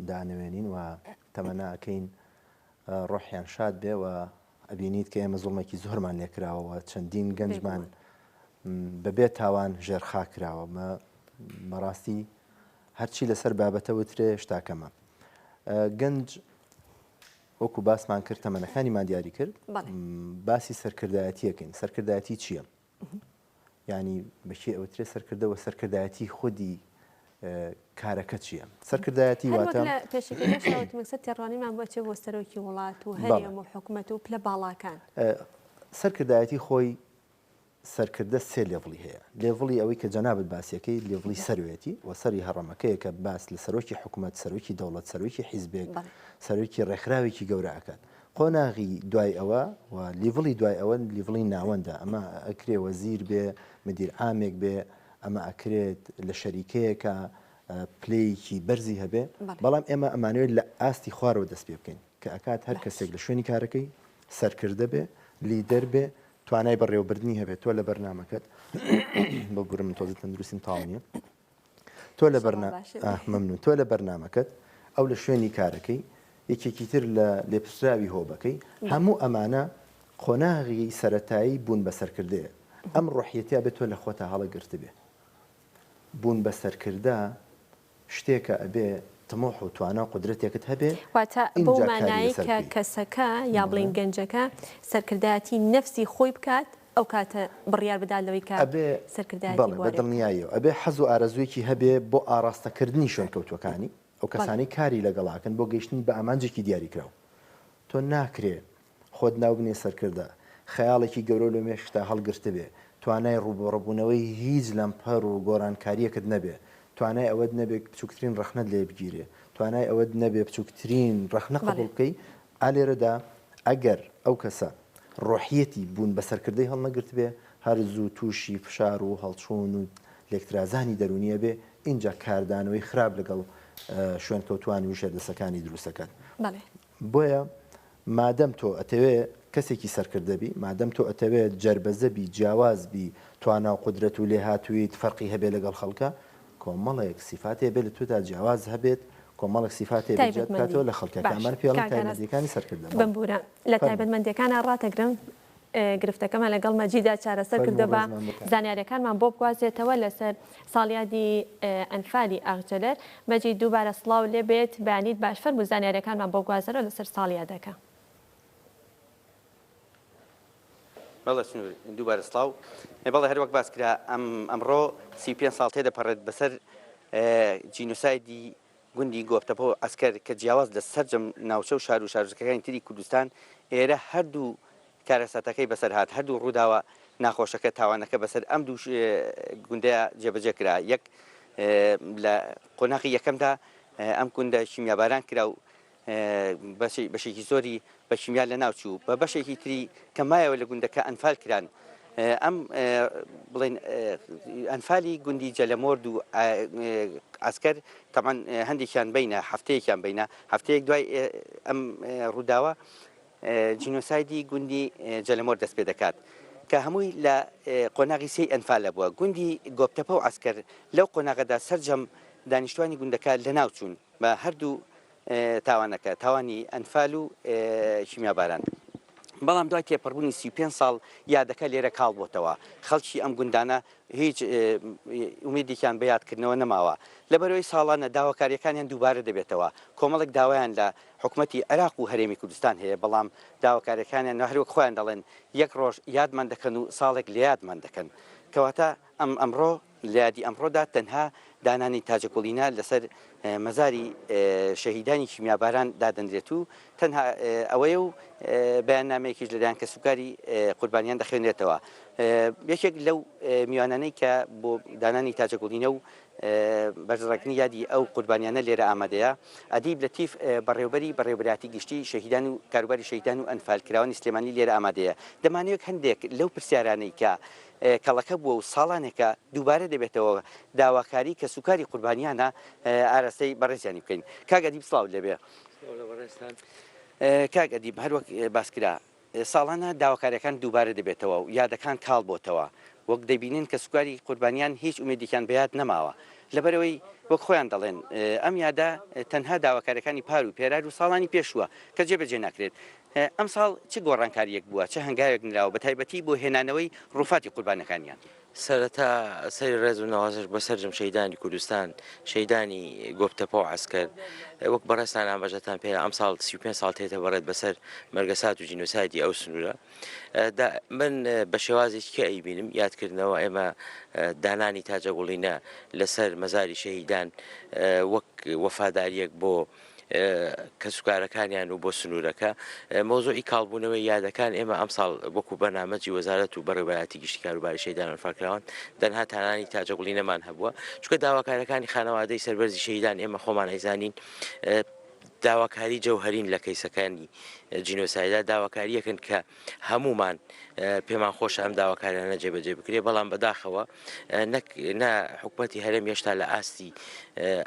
دانوێنین و تەمەناکەین ڕۆحیان شاد بێ و ئەبینیت کە ئێمە زوڵمێکی زۆرمان لێکراوەوە چەندین گەنجمان بەبێت تاوان ژێرخا کراوە مەڕاستی هەرچی لەسەر بابەتە وترێ شتاکەمە گەنج وەکو باسمان کرد تەمەنەکانیمان دیاری کرد باسی سەرکردایەتیەکەین سەرکردایەتی چییە؟ ینی بەشی ئەوترێ سەرکردەوە سەرکردایەتی خودی کارەکە چییە؟ سەرکردایەتی واتە پێشەکەمەکسەر تێڕوانیمان بۆچێ بۆ سەرۆکی وڵات و هەرێم و حکوومەت و پلە باڵاکان سەرکردایەتی خۆی سەرکردە سێ لێڤڵی هەیە لێڤڵی ئەوەی کە جەنابەت باسیەکەی لێڤڵی سەروێتی و سەری هەڕەمەکەیە کە باس لە سەرۆکی حکوومەت سەرۆکی دەوڵەت سەرۆکی حیزبێک سەرۆکی ڕێکخراوێکی گەورەکات قۆناغی دوای ئەوە و لیڤڵی دوای ئەوە لیڤڵی ناوەندە ئەمە ئەکرێ وەزیر بێ مدیر عامێک بێ ئەمە ئەکرێت لە شەریکەیەکە پلەیەکی بەرزی هەبێ بەڵام ئێمە ئەمانوێت لە ئاستی خوارەوە دەست پێ بکەین کە ئەکات هەر کەسێک لە شوێنی کارەکەی سەرکردە بێ لیدەر بێ توانای بەڕێوەبردننی هەبێت تۆ لە بەرنمەکەت بە گورم من تۆزی تەندروستیم تاڵنیە تۆ لە مەمنون تۆ لە بەرنمەکەت ئەو لە شوێنی کارەکەی یەکێکی تر لە لێپسراوی هۆبەکەی هەموو ئەمانە قۆناغی سەرەتایی بوون بە سەرکردەیە ئەم ڕۆحیەتیا بێت تۆ لە خۆتە هەڵەگرت بێ بوون بە سەرکردە شتێکە ئەبێ تمۆح و توانە و قدرەتێکت هەبێ واتە بۆ مانایی کە کەسەکە یا بڵین گەنجەکە سەرکردایەتی نەفسی خۆی بکات ئەو کاتە بڕیار بدات لەوەی کە سەرکردایەتی بە دڵنیاییەوە ئەبێ حەز و ئارەزوویەکی هەبێ بۆ ئاراستەکردنی شوێنکەوتوەکانی ئەو کەسانی کاری لەگەڵاکەن بۆ گەیشتنی بە ئامانجێکی دیاریکراوە تۆ ناکرێ خۆت ناوبنێ سەرکردە خەیاڵێکی گەورە لە مێشتا هەڵگرتە بێ توانای ڕوبڕبوونەوەی هیچ لەمپەر و گۆڕانکاریەکەت نەبێ توانای ئەوەت نەبێت بچووکترین ڕەخنەت لێ بگیرێ توانای ئەوەت نەبێ بچووکترین ڕەخنە قبول بکەی ئالێرەدا ئەگەر ئەو کەسە ڕۆحیەتی بوون بە سەرکردەی هەڵنەگرت بێ هەر زوو تووشی فشار و هەڵچوون و لێکترازانی دەرونیە بێ اینجا کاردانەوەی خراپ لەگەڵ شوێن کەوتوانی و شێردەسەکانی دروستەکەن بۆیە مادەم تۆ ئەتەوێ کەسێکی سەرکردەبی مادەم تۆ ئەتەوێت جەربەزەبی جیاوازبی توانا و قدرەت و لێ هاتوویت فەرقی هەبێ لەگەڵ خەڵکە کۆمەڵێک سیفاتێ بێت لە تودا جیاواز هەبێت کۆمەڵێک سیفاتێ بێتەوە لە خەڵکەکەمان پێڵی تایبەتەکانی سەرکردە بمبورە لە تایبەتمەندەکانە ڕاتەگرن گرفتەکەمان لەگەڵ مەجیدا چارەسەر کردە بە زانیاریەکانمان بۆ بگوازێتەوە لەسەر ساڵیادی ئەنفالی ئاغجەلەر مەجید دووبارە سڵاو لێ بێت بەیانیت باش فەرموو زانیاریەکانمان بۆ بگوازەرە لەسەر ساڵیادەکە بەڵێ دووبارە سڵاو بەڵێ هەر وەک باس کرا ئەمڕۆ 35 ساڵ تێدەپەڕێت بەسەر جینۆسایدی گوندی گۆفتەپۆ ئەسکەر کە جیاواز لە سەرجەم ناوچە و شار و شارۆچکەکانی تری کوردستان ئێرە هەردوو کارەساتەکەی بەسەر هات هەردوو ڕووداوە ناخۆشەکە تاوانەکە بەسەر ئەم دوو گوندەیە جێبەجێ کرا یەک لە قۆناغی یەکەمدا ئەم گوندە شیمیاباران کرا و بەشێکی زۆری بە شیمیا لە ناوچوو بە بەشێکی تری کەمایەوە لە گوندەکە ئەنفال کران ئەم بڵێن ئەنفالی گوندی جەلەمۆرد و ئەسکەر تەمان هەندێکیان بینە هەفتەیەکیان بینە هەفتەیەک دوای ئەم ڕووداوە جینۆسایدی گوندی جەلەمۆرد دەست پێ دەکات کە هەمووی لە قۆناغی سێی ئەنفالە بووە گوندی گۆپتەپە و ئەسکەر لەو قۆناغەدا سەرجەم دانیشتوانی گوندەکە لە ناوچوون بە هەردوو تاوانەکە تاوانی ئەنفال و شیمیاباران بەڵام دوای تێپەڕبوونی 35 ساڵ یادەکە لێرە کاڵ بۆتەوە خەڵکی ئەم گوندانە هیچ ئومێدێکیان بە یادکردنەوە نەماوە لەبەرەوەی ساڵانە داواکاریەکانیان دووبارە دەبێتەوە کۆمەڵک داوایان لە حکوومەتی عێراق و هەرێمی کوردستان هەیە بەڵام داواکاریەکانیان هەروەک خۆیان دەڵێن یەک ڕۆژ یادمان دەکەن و ساڵێک لە یادمان دەکەن کەواتە ئەمڕۆ لە یادی ئەمڕۆدا تەنها دانانی تاجەکۆڵینە لەسەر مەزاری شەهیدانی کیمیاباران دادەنرێت و تەنها ئەوەیە و بەیاننامەیەکیش لەلایەن کە سوکاری قوربانیان دەخوێنرێتەوە یەکێک لەو میوانانەی کە بۆ دانانی تاجەکۆڵینە و بەرزڕاکردنی یادی ئەو قوربانیانە لێرە ئامادەیە ئەدیب لەتیف بەڕێوەبەراتی گشتی شەهیدان و کاروباری شەهیدان و ئەنفالکراوانی سلێمانی لێرە ئامادەیە دەمانوێت هەندێک لەو پرسیارانەی کە کەڵەکە بووە و ساڵانێکە دووبارە دەبێتەوە داواکاری کە سوکاری قوربانیانە ئاراستەی بەڕێزیانی بکەین کاگەدیب سڵاو لەبێ کاگەدیب هەروەک باسکرا ساڵانە داواکاریەکان دووبارە دەبێتەوە و یادەکان کاڵ بۆتەوە وەک دەبینین کە سوکاری قوربانیان هیچ ئومێدێکیان بەیاد نەماوە لەبەرەوەی وەک خۆیان دەڵێن ئەم یادا تەنها داواکاریەکانی پار و پێرار و ساڵانی پێشووە کە جێبەجێ ناکرێت ئەم ساڵ چ گۆڕانکاریەک بووە چه هەنگاوێک نراوە بە تایبەتی بۆ هێنانەوەی ڕووفاتی قوربانەکانیان سەرەتا سەری ڕێز و نەوازش بەسەرجم شەیدانی کوردستان شەیدانی گۆپتەپە و عسکەر وەک بەڕێستان ئاماژەتان پێ ئەم ساڵ 35 ساڵ تێتە بەڕێت بەسەر مەرگەسات و جینۆسایدی ئەو سنوورە من بە شێوازێکی کە ئەیبینم یادکردنەوە ئێمە دانانی تاجەگوڵینە لەسەر مەزاری شەهیدان وەک وەفاداریەک بۆ کە سوکارەکانیان و بۆ سنوورەکە مۆزۆی کاڵبوونەوەی یادەکان ئێمە ئەم ساڵ وەکو بەنامەجی وەزارەت و بەڕێوەبەراتی گشتی کاروباری شەیدان و ئەنفالکراوان تەنها تانانی تاجەگوڵینەمان هەبووە چونکە داواکاریەکانی خانەوادەی سەربەرزی شەیدان ئێمە خۆمان ئەیزانین داواکاری جەوهرین لە کەیسەکانی جینۆسایدا داواکاریەکەن کە هەمومان پێمان خۆش ئەم داواکاریانە جێبەجێ بکرێ بەڵام بەداخەوە نە حکوومەتی هەرێم هێشتا لە ئاستی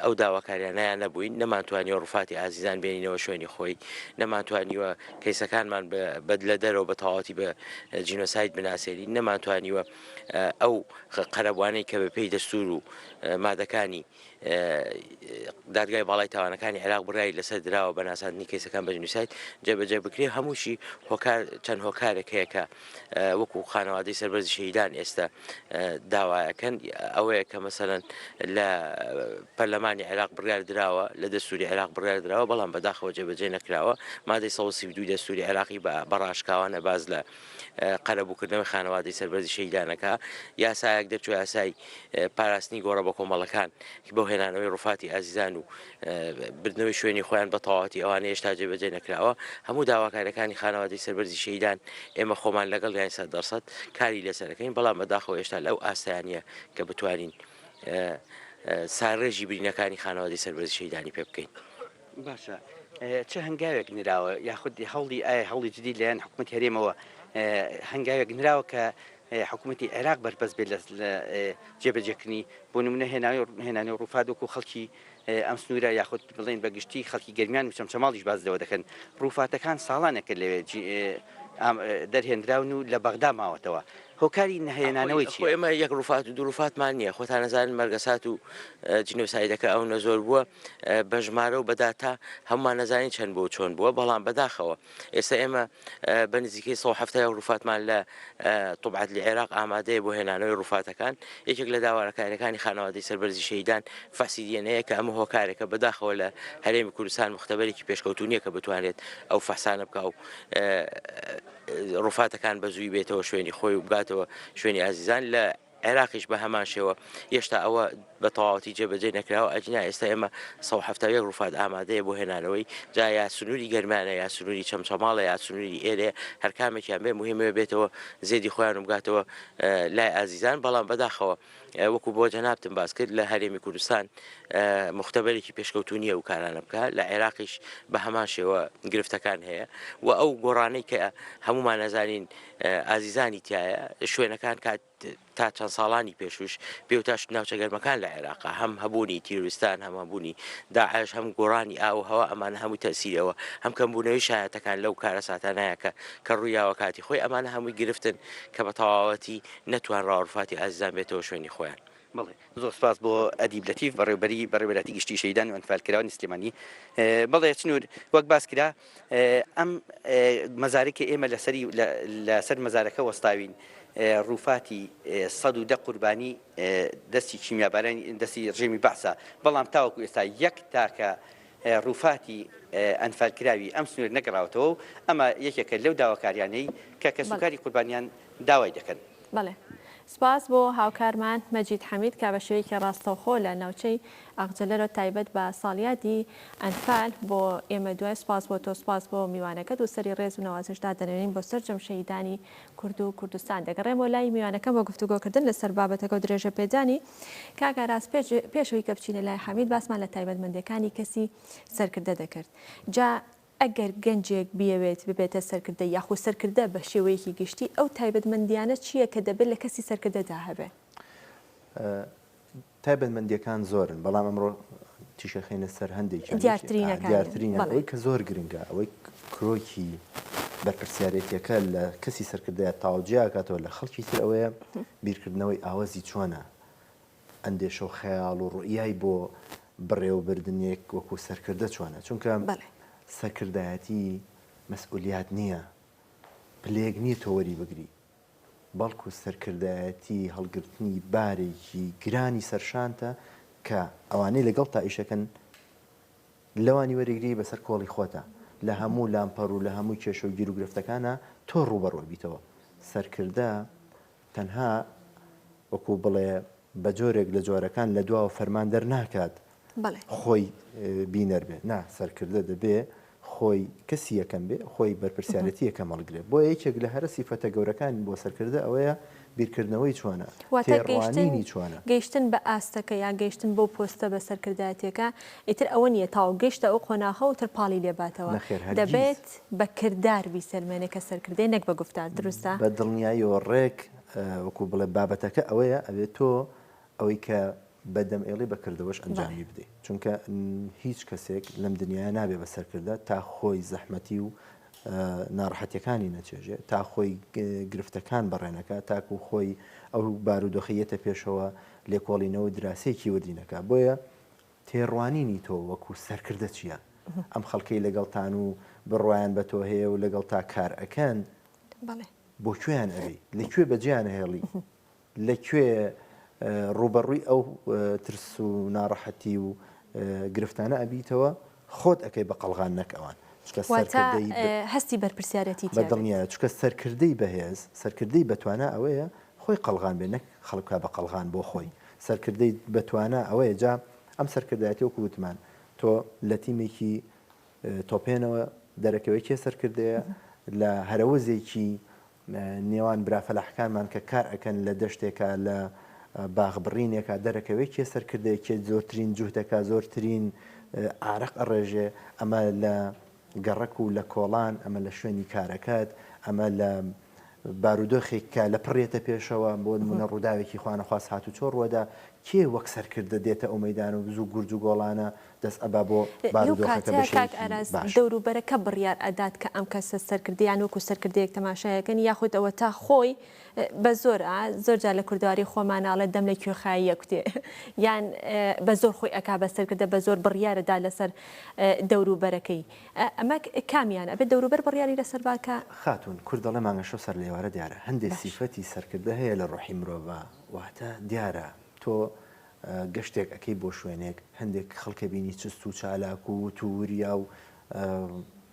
ئەو داواکاریانیان نەبووین نەمانتوانیوە ڕووفاتی ئازیزان بێنینەوە شوێنی خۆی نەمانتوانیوە کەیسەکانمان لە دەرەوە بە تەواوەتی بە جینۆساید بناسێنین نەمانتوانیوە ئەو قەرەبوانەی کە بەپێی دەستور و مادەکانی دادگای باڵای تاوانەکانی عێراق بڕای لەسەر دراوە بە ناساندنی کەیسەکان بە جینۆساید جێبەجێ بکرێ هەمووشی چەند هۆکارێک هەیە کە وەکو خانەوادەی سەربەرزی شەهیدان ئێستا داوایەکەن ئەوەیە کە مەسەرەن لە پەرلەمانی عێراق بڕیار دراوە لە دەستوری عێراق بڕیار دراوە بەڵام بەداخەوە جێبەجێ نەکراوە مادەی 132 دەستوری عێراقی بە ڕاشکاوانە باز لە قەرەبووکردنەوەی خانەوادەی سەربەرزی شەهیدانەکە یاسایەک دەرچوو یاسای پاراستنی گۆڕە بە کۆمەڵەکان بۆ هێنانەوەی ڕووفاتی ئازیزان و بردنەوەی شوێنی خۆیان بە تەواوەتی ئەوانە هێشتا جێبەجێ نەکراوە هەموو داواکاریەکانی خانەوادەی سەربەرزی شەهیدان ئێمە خۆمان لەگەڵ یان 100% کاری لەسەرەکەین بەڵام بەداخەوە هێشتا لەو ئاستایانە کە بتوانین ساڕێژی برینەکانی خانەوادەی سەربەرزی شەهیدانی پێ بکەین باشە چه هەنگاوێک نراوە یاخود هەوڵی ئایا هەوڵی جدی لەیان حکوومەت هەرێمەوە هەنگاوێک نراوە کە حکوومەتی عێراق بەرپەس بێت لە جێبەجێکردنی بۆ نمونە هێنانی ڕووفات وەکو خەڵکی ئەم سنوورە یاخود بڵێن بەگشتی خەڵکی گەرمیان و چەمچەماڵیش بازەوە دەکەن ڕووفاتەکان ساڵانەکە لەوێ دەرهێنراون و لە بەغدا ماوەتەوە هۆکاری نەهێنانەوەی چی ئێمە یەک ڕووفات و دووڕووفاتمان نییە خۆتان نەزانن مەرگەسات و جینۆسایدەکە ئەو نەزۆر بووە بە ژمارە و بەداتا هەمومان نەزانین چەند بۆ چۆن بووە بەڵام بەداخەوە ئێستا ئێمە بە نزیکەی 170 ڕووفاتمان لە طبعات لە عێراق ئامادەیە بۆ هێنانەوەی ڕووفاتەکان یەکێک لە داواکاریەکانی خانەوادەی سەربەرزی شەهیدان فەحسیدیەنەیە کە ئەمە هۆکارێکە بەداخەوە لە هەرێمی کوردستان مختبەرێکی پێشکەوتونیە کە بتوانێت ئەو فەحسانە بکە و ڕووفاتەکان بە زووی بێتەوە شوێنی خۆی و بگاتەوە شوێنی ئازیزان لە عێراقیش بە هەمان شێوە هێشتا ئەوە بە تەواوەتی جێبەجێ نەکراوە ئەجنا ئێستا ئێمە 170 ڕووفات ئامادەیە بۆ هێنانەوەی جا یا سنووری گەرمانە یا سنووری چەمچەماڵە یا سنووری ئێرێ هەر کامێکیان بێ مهمە بێتەوە زێدی خۆیان بگاتەوە لای ئازیزان بەڵام بەداخەوە وەکو بۆ جەنابتم باس کرد لە هەرێمی کوردستان مختبەرێکی پێشکەوتونیە و کارانە بکە لە عێراقیش بە هەمان شێوە گرفتەکان هەیە و ئەو گۆڕانەی کە هەمومان نەزانین ئازیزانی تایە شوێنەکان کات تا چەند ساڵانی پێشوش پێوتاش ناوچە گەرمەکان لە عێراقا هەم هەبوونی تیروستان هەم هەبوونی داعش هەم گۆڕانی ئاو هەوا ئەمانە هەمووی تەسیرەوە هەم کەمبوونەوەی شایەتەکان لەو کارە ساتانایەکە کە ڕوویاوە کاتی خۆی ئەمانە هەمووی گرفتن کە بە تەواوەتی نەتوان ڕاوڕفاتی ئازیزان بێتەوە شوێنی خۆیان بڵێ زۆر سپاس بۆ ئەدیب لەتیف بەڕێوەبەری گشتی شەیدان و ئەنفالکراوانی سلێمانی بەڵێ چنوور وەک باس کرا ئەم مەزارێکی ئێمە لەسەر مەزارەکە وەستاوین ڕووفاتی 110 قوربانی دەستی کیمیابارانی دەستی ڕژێمی بەعسا بەڵام تاوەکو ئێستا یەک تاکە ڕووفاتی ئەنفالکراوی ئەم سنوور نەگەڕاوەتەوە و ئەمە یەکێکە لەو داواکاریانەی کە کەسوکاری قوربانیان داوای دەکەن. بەڵێ سپاس بۆ هاوکارمان مەجید حەمید کە بە شێوەیەکی ڕاستەوخۆ لە ناوچەی ئاغجلەرە تایبەت بە ساڵیادی ئەنفال بۆ ئێمە دوای سپاس بۆ تۆ سپاس بۆ میوانەکەت و سەری ڕێز و نەوازشدا دەنێنین بۆ سەرجەم شەیدانی کورد و کوردستان دەگەڕێمەوە لای میوانەکە بۆ گفتوگۆکردن لەسەر بابەتەکە و درێژە پێدانی کاگاراس پێشەوەی کە بچینە لای حەمید باسمان لە تایبەتمەندەکانی کەسی سەرکردە دەکرد جا ئەگەر گەنجێک بیەوێت ببێتە سەرکردە یاخو سەرکردە بە شێوەیەکی گشتی ئەو تایبەتمەندیانە چییە کە دەبێت لە کەسی سەرکردەدا هەبێ؟ تایبەتمەندیەکان زۆرن بەڵام ئەمڕۆ تیشەخینە سەر هەندێک دیارترینە ئەوەی کە زۆر گرنگە ئەوەی کرۆکی بەرپرسیارەتیەکە لە کەسی سەرکردەیە تاوجیاکاتەوە لە خەڵکی تر ئەوەیە بیرکردنەوەی ئاوازی چۆنە ئەندێشە و خەیاڵ و ڕوئیای بۆ بڕێوەبردنێک وەکو سەرکردە چۆنە چونکە سەرکردایەتی مەسئولیات نییە پلێک نییە تۆ وەری بگری بەڵکو سەرکردایەتی هەڵگرتنی بارێکی گرانی سەرشانتە کە ئەوانەی لەگەڵ تا ئیشەکەن لەوانی وەرەگری بەسەر کۆڵی خۆتە لە هەموو لامپەڕ و لە هەموو کێشە و گیر و گرفتەکانە تۆ ڕوبەڕۆ بیتەوە سەرکردە تەنها وەکو بڵێ بە جۆرێک لە جۆرەکان لە دواوە فەرمان دەرناکات خۆی بینەر بێ نا سەرکردە دەبێ خۆی کەسی یەکەم بێ خۆی بەرپرسیارەتی یەکەم هەڵگرێ بۆ یەکێک لە هەرە سیفەتە گەورەکانی بۆ سەرکردە ئەوەیە بیرکردنەوەی چۆنە تێڕوانینی چۆنە گەیشتن بە ئاستەکە یا گەیشتن بۆ پۆستە بە سەرکردایەتێکە ئیتر ئەوە نیە تاو گەشتە ئەو قۆناغە و ترپاڵی لێباتەوە دەبێت بە کردار بیسەلمێنێ کە سەرکردەی نەک بە گفتار دروستە بە دڵنیاییەوە ڕێک وەکو بڵێ بابەتەکە ئەوەیە ئەوێت تۆ ئەوەی کە بەدەم ئێڵی بەکردەوەش ئەنجامی بدەیت چونکە هیچ کەسێک لەم دنیاە نابێ بە سەرکردە تا خۆی زەحمەتی و ناڕەحەتیەکانی نەچێژێ تا خۆی گرفتەکان بەڕێنەکە تاکو خۆی ئەو بارودۆخیەتە پێشەوە لێکۆڵینەوە دراسێکی وەدینەکە بۆیە تێڕوانینی تۆ وەکو سەرکردە چییە ئەم خەڵکەی لەگەڵتان و بڕوایان بە تۆ هەیە و لەگەڵ تا کار ئەەکەن بۆ کوێیان ئەوی لەکوێ بەجیان هێڵی لەکوێ ڕوبەڕووی ئەو ترس و ناڕەحەتی و گرفتانە ئەبیتەوە خۆت ئەەکەی بە قەڵغان نەکەوان هەستی بەرپرسیارەتی بەدڵنیایە چکە سەرکردەی بەهێز سەرکردەی بەتوانە ئەوەیە خۆی قەڵغان بێ نەک خەڵکا بە قەڵغان بۆ خۆی سەرکردەی بەتوانە ئەوەیە جا ئەم سەرکردایەتی وەکو وتمان تۆ لە تیمێکی تۆپێنەوە دەرەکەوەی کێ سەرکردەیە لە هەرەوەزێکی نێوان برافەلاحەکانمان کە کار ئەەکەن لە دەشتێکە لە باغبڕینێکە دەرەکەوەی کێ سەرکردەیەکێ زۆرترین جوهدەکە زۆرترین ئارەق ئەڕێژێ ئەمە لە گەڕک و لە کۆڵان ئەمە لە شوێنی کارەکەت ئەمە لە بارودۆخێککە لە پڕێتە پێشەوە بۆ نمونە ڕووداوێکی خوانەخواست هات و چۆڕوەدا کێ وەک سەرکردە دێتە ئەو مەدان و زوو گورج و گۆڵانە دەست ئەبا بۆ بارودۆخەکە دەوروبەرەکە بڕیار ئەدات کە ئەم کەسە سەرکردیان وەکو سەرکردەیەک تەماشایەکەن یاخود ئەوە تا خۆی بە زۆرجار لە کوردواری خۆماناڵێت دەم لە کوێخایی یەکوتێ یان بە زۆر خۆی ئەکا بە سەرکردە بە زۆر بڕیارەدا لەسەر دەوروبەرەکەی ئەمە کامیان ئەبێت دەوروبەر بڕیاری لەسەر باکە خاتون کوردەڵە مانگەشە سەر لێوارە دیارە هەندێک سیفەتی سەرکردە هەیە لە ڕۆحی مرۆڤ واتە دیارە تۆ گەشتێک ئەەکەی بۆ شوێنێک هەندێک خەڵکە بینی چست و چالاک و تووریا و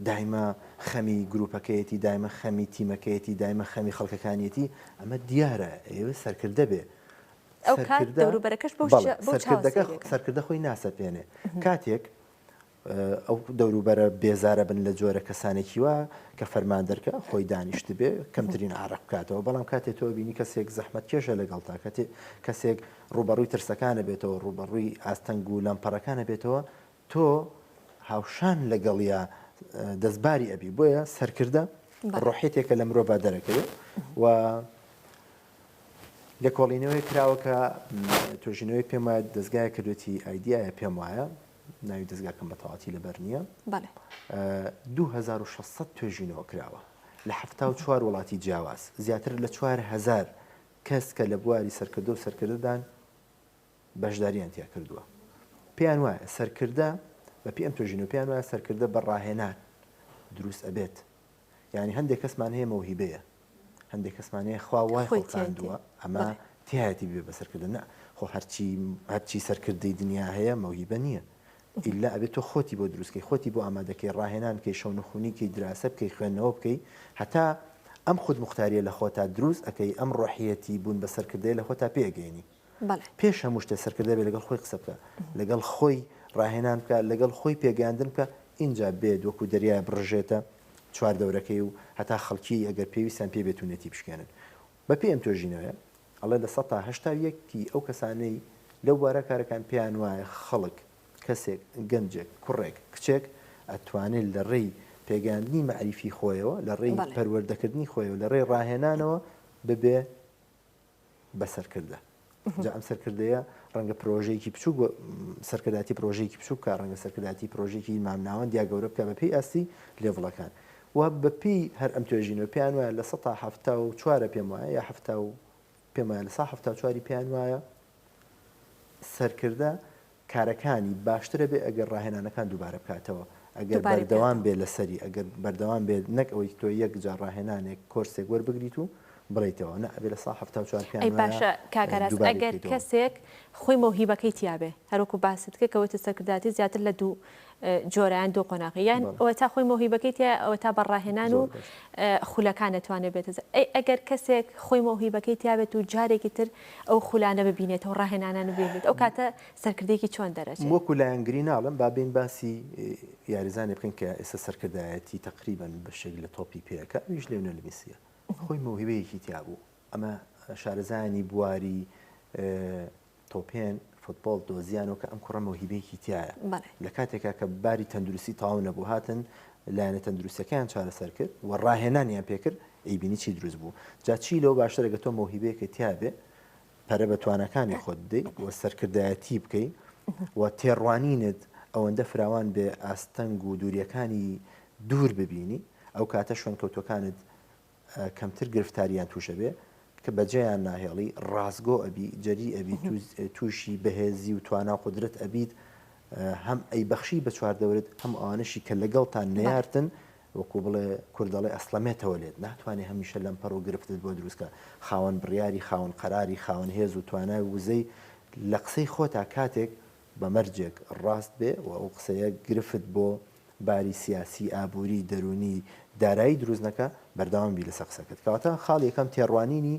دایمە خەمی گروپەکەیەتی دایمە خەمی تیمەکەیەتی دایمە خەمی خەڵکەکانیەتی ئەمە دیارە ئێوە سەرکردە بێ سەرکردە خۆی ناسەپێنێ کاتێک ئەو دەوروبەرە بێزارە بن لە جۆرە کەسانێکی وە کە فەرمان دەرکە خۆی دانیشت بێ کەمترین عرق بکاتەوە بەڵام کاتێک تۆ بینی کەسێک زەحمەت کێشە لەگەڵ تا کەسێک ڕوبەڕووی ترسەکانە بێتەوە ڕوبەڕووی ئاستەنگ و لەمپەڕەکانە بێتەوە تۆ هاوشان لەگەڵیا دەستباری ئەبی بۆیە سەرکردە ڕۆحێتێکە لە مرۆڤ دەرەکەوێت و لە کۆڵینەوەی کراوەکە توێژینەوەی پێم وایە دەستگای کردوێتی ئایدیایە پێم وایە ناوی دەستگاکەم بە تەواتی لەبەر نییە 2600 توێژینەوە کراوە لە 74 وڵاتی جیاواز زیاتر لە 4000 کەس کە لە بواری سەرکردە و سەرکرددان بەشداریان تیا کردووە پێیان وایە سەرکردە بە پێ ئەم تۆژین و پێیان وایە سەرکردە بەڕاهێنان دروست ئەبێت یعنی هەندێک کەسمان هەیە مەوهیبەیە هەندێک کەسمان هەیە خوا وای خۆکاندووە ئەمە تایەتی بێ بە سەرکردن نە خۆ هەرچی سەرکردەی دنیا هەیە مەوهیبە نییە ئیلا ئەبێت تۆ خۆتی بۆ دروستکەی خۆتی بۆ ئامادەکەی ڕاهێنان بکەی شەونەخوونیکەی دراسە بکەی خوێندنەوە بکەی هەتا ئەم خود مختاریە لە خۆتا دروست ئەەکەی ئەم ڕۆحیەتی بوون بە سەرکردەیە لە خۆتا پێگەینی پێش هەموو شتێ سەرکردە بێ لەگەڵ خۆی قسە بکە لەگەڵ خۆی ڕاهێنان بکە لەگەڵ خۆی پێگەاندن بکە اینجا بێت وەکو دەریای بڕژێتە چوار دەورەکەی و هەتا خەڵکی ئەگەر پێویستیان پێ بێتونەتی بشکێنن بە پێ ئەم تۆژینەوەە ئەڵێ لە 1970 ئەو کەسانەی لەو بارە کارەکان پێیان وایە خەڵک کەسێک گەنجێک کوڕێک کچێک ئەتوانێت لە ڕێی پێگەاندنی مەعریفی خۆیەوە لە ڕێی پەروەردەکردنی خۆیەوە لە ڕێی ڕاهێنانەوە ببێ بەسەرکردە جا ئەم سەرکردەیە ڕەنگە پرۆژەیەکی بچوو سەرکرداتی پرۆژەیەکی بچوو کە ڕەنگە سەرکرداتی پرۆژێکی مامناوەند یا گەورە بکە بە پێی ئاستی لێڤڵەکان و بەپی هەر ئەم توێژینەوە پێیان وایە لە 1970 پێم وایە یا پێم وایە لە 1970 پێیان وایە سەرکردە کارەکانی باشترە بێ ئەگەر ڕاهێنانەکان دووبارە بکاتەوە ئەگەر بەردەوام بێ لەسەری ئەگەر بەردەوام بێت نەک ئەوەی تۆ یەک جار ڕاهێنانێک کۆرسێک وەربگریت و بڵیتەوە نە ئەبێ لە 1970 ئەی باشە کاکەراس ئەگەر کەسێک خۆی مۆهیبەکەی تیاابێ هەروکو باست کە کەوتە سەرکرداتی زیاتر لە دوو جۆرەیان دۆ قۆناغی یان ئەوە تا خۆی مۆهیبەکەی تیا ئەوە تا بەڕاهێنان و خولەکان دەتوانێت بێت ئەگەر کەسێک خۆی مۆهیبەکەی تیاابێت و جارێکی تر ئەو خولانە ببینێتەوە ڕاهێنانە ببێت ئەو کاتە سەرکردێکی چۆن دەرەچێت وەکو لایەنگری ناڵم بابین باسی یاریزانێ بکەین کە ئێستا سەرکردایەتی تقریبان بەشێک لە تۆپی پێەکە ویش لێونە لەمیسیە خۆی مۆهیبەیەکی تیابوو ئەمە شارەزانی بواری تۆپێن فوتبۆڵ دۆزیانەوە کە ئەم کوڕە مۆهیبەیەکی تایە لە کاتێکا کە باری تەندروستی تاو نەبوو هاتن لایەنە تەندروستەکەیان چارەسەر کرد و ڕاهێنانیان پێکرد ئەیبینی چی دروست بوو جا چی لەوە باشترە کە تۆ مۆهیبەیەکە تیابێ پەرە بە توانەکانی خۆت بدەیت و سەرکردایەتی بکەیت و تێڕوانینت ئەوەندە فراوان بێ ئاستەنگ و دووریەکانی دوور ببینی ئەو کاتە شوێنکەوتەکانت کەمتر گرفتاریان تووشە بێ کە بەجێیان ناهێڵی ڕازگۆ ئەبی جەری ئەبی تووشی بەهێزی و توانا قدرت ئەبیت هەم ئەی بەخشی بە چواردەورت هەم ئەوانشی کە لەگەڵتان نەیارتن وەکو بڵێ کوردەڵێ ئەسڵەمێتەوە لێت ناتوانێت هەمیشە لەم پەڕ و گرفتت بۆ دروستکە خاوەن بڕیاری خاوەن قەراری خاوەن هێز و توانای وزەی لە قسەی خۆتا کاتێک بە مەرجێک ڕاست بێ و ئەو قسەیە گرفت بۆ باری سیاسی ئابووری دەرونی دارایی دروستنەکە بەردەوامبی لەسەر قسەکەت کەواتە خاڵ یەکەم تێڕوانینی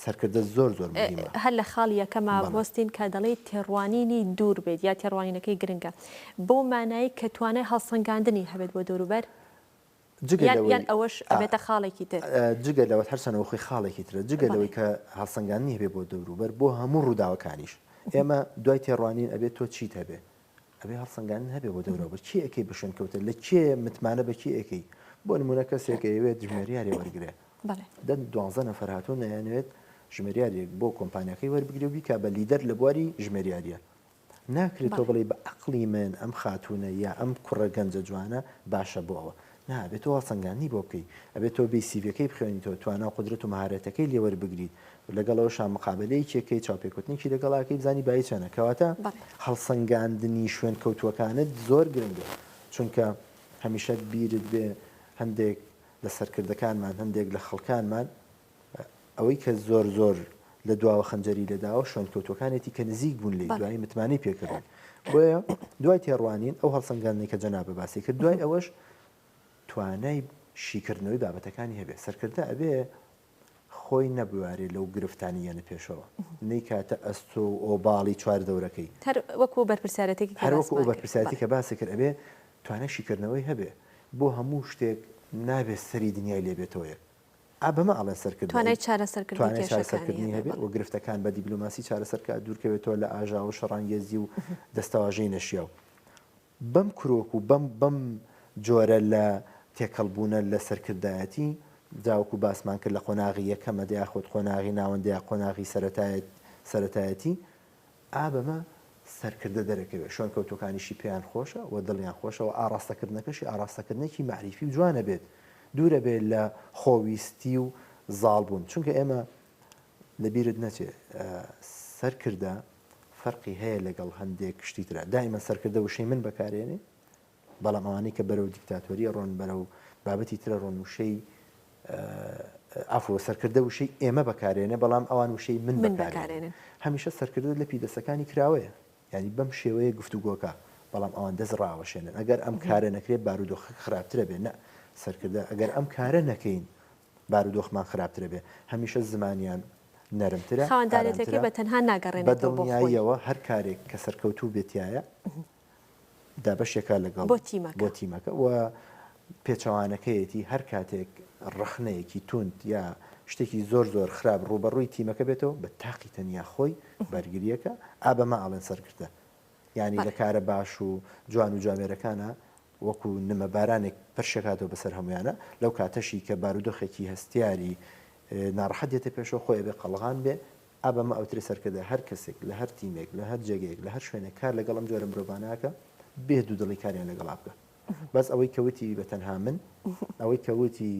سەرکردە زۆر مهمە هەر لە خاڵ یەکەما بۆستین کە دەڵێت تێڕوانینی دوور بێت یا تێڕوانینەکەی گرنگە بۆ مانایی کە توانای هەڵسەنگاندنی هەبێت بۆ دەوروبەر یان ئەوەش ئەبێتە خاڵێکی تر جگە لەوە هەرچەنەوە خۆی خاڵێکی ترە جگە لەوەی کە هەڵسەنگاندنی هەبێت بۆ دەوروبەر بۆ هەموو ڕووداوەکانیش ئێمە دوای تێڕوانین ئەبێت تۆ چیت هەبێ ئەبێ هەڵسەنگاندن هەبێ بۆ دەوروبەر چی ئەەکەی بە شوێن کەوتە لە کێ متمانە بە چی ئەەکەی بۆ نمونە کەسێک ئەوێت ژمێریاری وەرگێ دە 12 نەفەر هاتوون نەیانوێت ژمێریارێک بۆ کۆمپانیەکەی وەربگرێ و بیکە بە لیدەر لە بواری ژمێریاریە ناکرێتەوە بڵێ بە عەقڵی من ئەم خاتونە یا ئەم کوڕە گەنجە جوانە باشە بۆ ئەوە نابێت تۆ هەڵسەنگاندنی بۆ بکەیت ئەبێت تۆ بێ سیڤەکەی بخوێنیتەوە توانە و قدرەت و مەهارەتەکەی لێ وەربگریت لەگەڵەوە شان مقابلەیەکێکەکەی چاوپێکوتنیکی لەگەڵاکەی بزانی بای چەنە کەواتە هەڵسەنگاندنی شوێن کەوتووەکانت زۆر گرنگە چونکە هەمیشە بیرت بێ هەندێک لە سەرکردەکانمان هەندێک لە خەڵکانمان ئەوەی کە زۆر لە دواوە خەنجەری لەداوە شوێن کەوتوەکانێتی کە نزیک بوون لێ دوای متمانەی پێکردن بۆیە دوای تێڕوانین ئەو هەڵسەنگاندنی کە جەنابە باسی کرد دوای ئەوەش توانای شیکردنەوەی بابەتەکانی هەبێت سەرکردە ئەبێ خۆی نەبوارێ لەو گرفتانی یانە پێشەوە نەیکاتە ئەست و ئۆباڵی چوار دەورەکەی وەکو بەرپرسیارەتێکی هەروەکو ئەو بەرپرسیارەتی کە باسی کرد ئەبێ توانای شیکردنەوەی هەبێ بۆ هەموو شتێک نابێت سەری دنیای لێبێتەوە بەمە ئەڵێن سەرکرد توانای چارەسەرکردنی هەبێت و گرفتەکان بە دیبلۆماسی چارەسەرکە دوورکەوێتەوە لە ئاژا و شەڕانگێزی و دەستەواژەی نەشیاو بەم کرۆک و بەم جۆرە لە تێکەڵبوونە لە سەرکردایەتی داوەکو باسمان کرد لە قۆناغی یەکەمە دیاخۆت قۆناغی ناوەندەیە قۆناغی سەرەتایەتی بەمە سەرکردە دەرەکەوێت شوێن کەوتوەکانیشی پێیان خۆشە و دڵیان خۆشەوە ئاڕاستەکردنەکەشی ئاڕاستەکردنێکی معریفی و جوانە بێت دوورە بێت لە خۆویستی و زاڵ بوون چونکە ئێمە لەبیرت نەچێت سەرکردە فەرقی هەیە لەگەڵ هەندێک شتی ترە دائیمە سەرکردە وشەی من بەکارێنێ بەڵام ئەوانەی کە بەرەو دیکتاتۆریە ڕۆن بەرەو بابەتی ترە ڕۆن وشەی ئافۆ سەرکردە وشەی ئێمە بەکارێنێ بەڵام ئەوان وشەی من بەکارێنێن هەمیشە سەرکردە لە پیدەسەکانی کراوەیە ینی بەم شێوەیە گفتوگۆکە بەڵام ئەوان دەست ڕاوەشێنن ئەگەر ئەم کارە نەکرێت بارودۆخ خراپترە بێ نە سەرکردە ئەگەر ئەم کارە نەکەین بارودۆخمان خراپترە بێ هەمیشە زمانیان نەرمترە خاوەندانێتەکەی بە تەنها ناگەڕێنێتەوە بە دڵنیاییەوە هەر کارێک کە سەرکەوتوو بێتایە دابەشێکە لەگەڵ بۆ تیمەکە و پێچەوانەکەیەتی هەر کاتێک ڕخنەیەکی توند یا شتێکی زۆر زۆر خراپ ڕوبەڕووی تیمەکە بێتەوە بە تاقی تەنیا خۆی بەرگریەکە ئابەمە ئاڵێن سەرکردە ینی لە کارە باش و جوان و جوامێرەکانە وەکو نمە بارانێک پرشێکاتەوە بەسەر هەمویانە لەو کاتەشی کە بارودۆخێکی هەستیاری ناڕەحەت دێتە پێشەوە خۆی بێ قەڵغان بێ ئابەمە ئەوتری سەرکردە هەر کەسێک لە هەر تیمێک لە هەر جێگەیەک لە هەر شوێنێک کار لەگەڵ ئەم جۆرە مرۆڤانەکە بێ دوو دڵی کاریان لەگەڵا بکە بەس ئەوەی کەوتی بە تەنها من ئەوەی کەوتی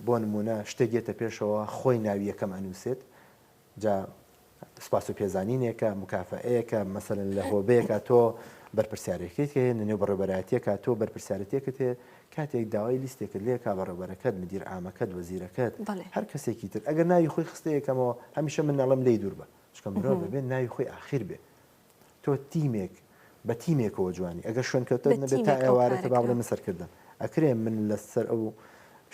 بۆ نمونە شتێکێتە پێشەوە خۆی ناوی یەکەم ئەنووسێت جا سپاس و پێزانینێکە مکافەیەکە مەسەلەن لە هۆبەیەکە تۆ بەرپرسیارەکەیت هەیە نێو بەڕێوەبەرایەتیەکە تۆ بەرپرسیارەتێکت هەیە کاتێک داوای لیستێکت لێ کا بەڕێوەبەرەکەت مدیر عامەکەت وەزیرەکەت هەر کەسێکی تر ئەگەر ناوی خۆی خستەیەکەمەوە هەمیشە من ناڵم لی دوور بە چکە مرۆڤ بێ ناوی خۆی ئاخیر بێ تۆ تیمێک بە تیمێکەوە جوانی ئەگەر شوێنکەوتە نەبێت تا ئێوارەتە با بڵێ من سەرکردم ئەکرێ من لەسەر ئەو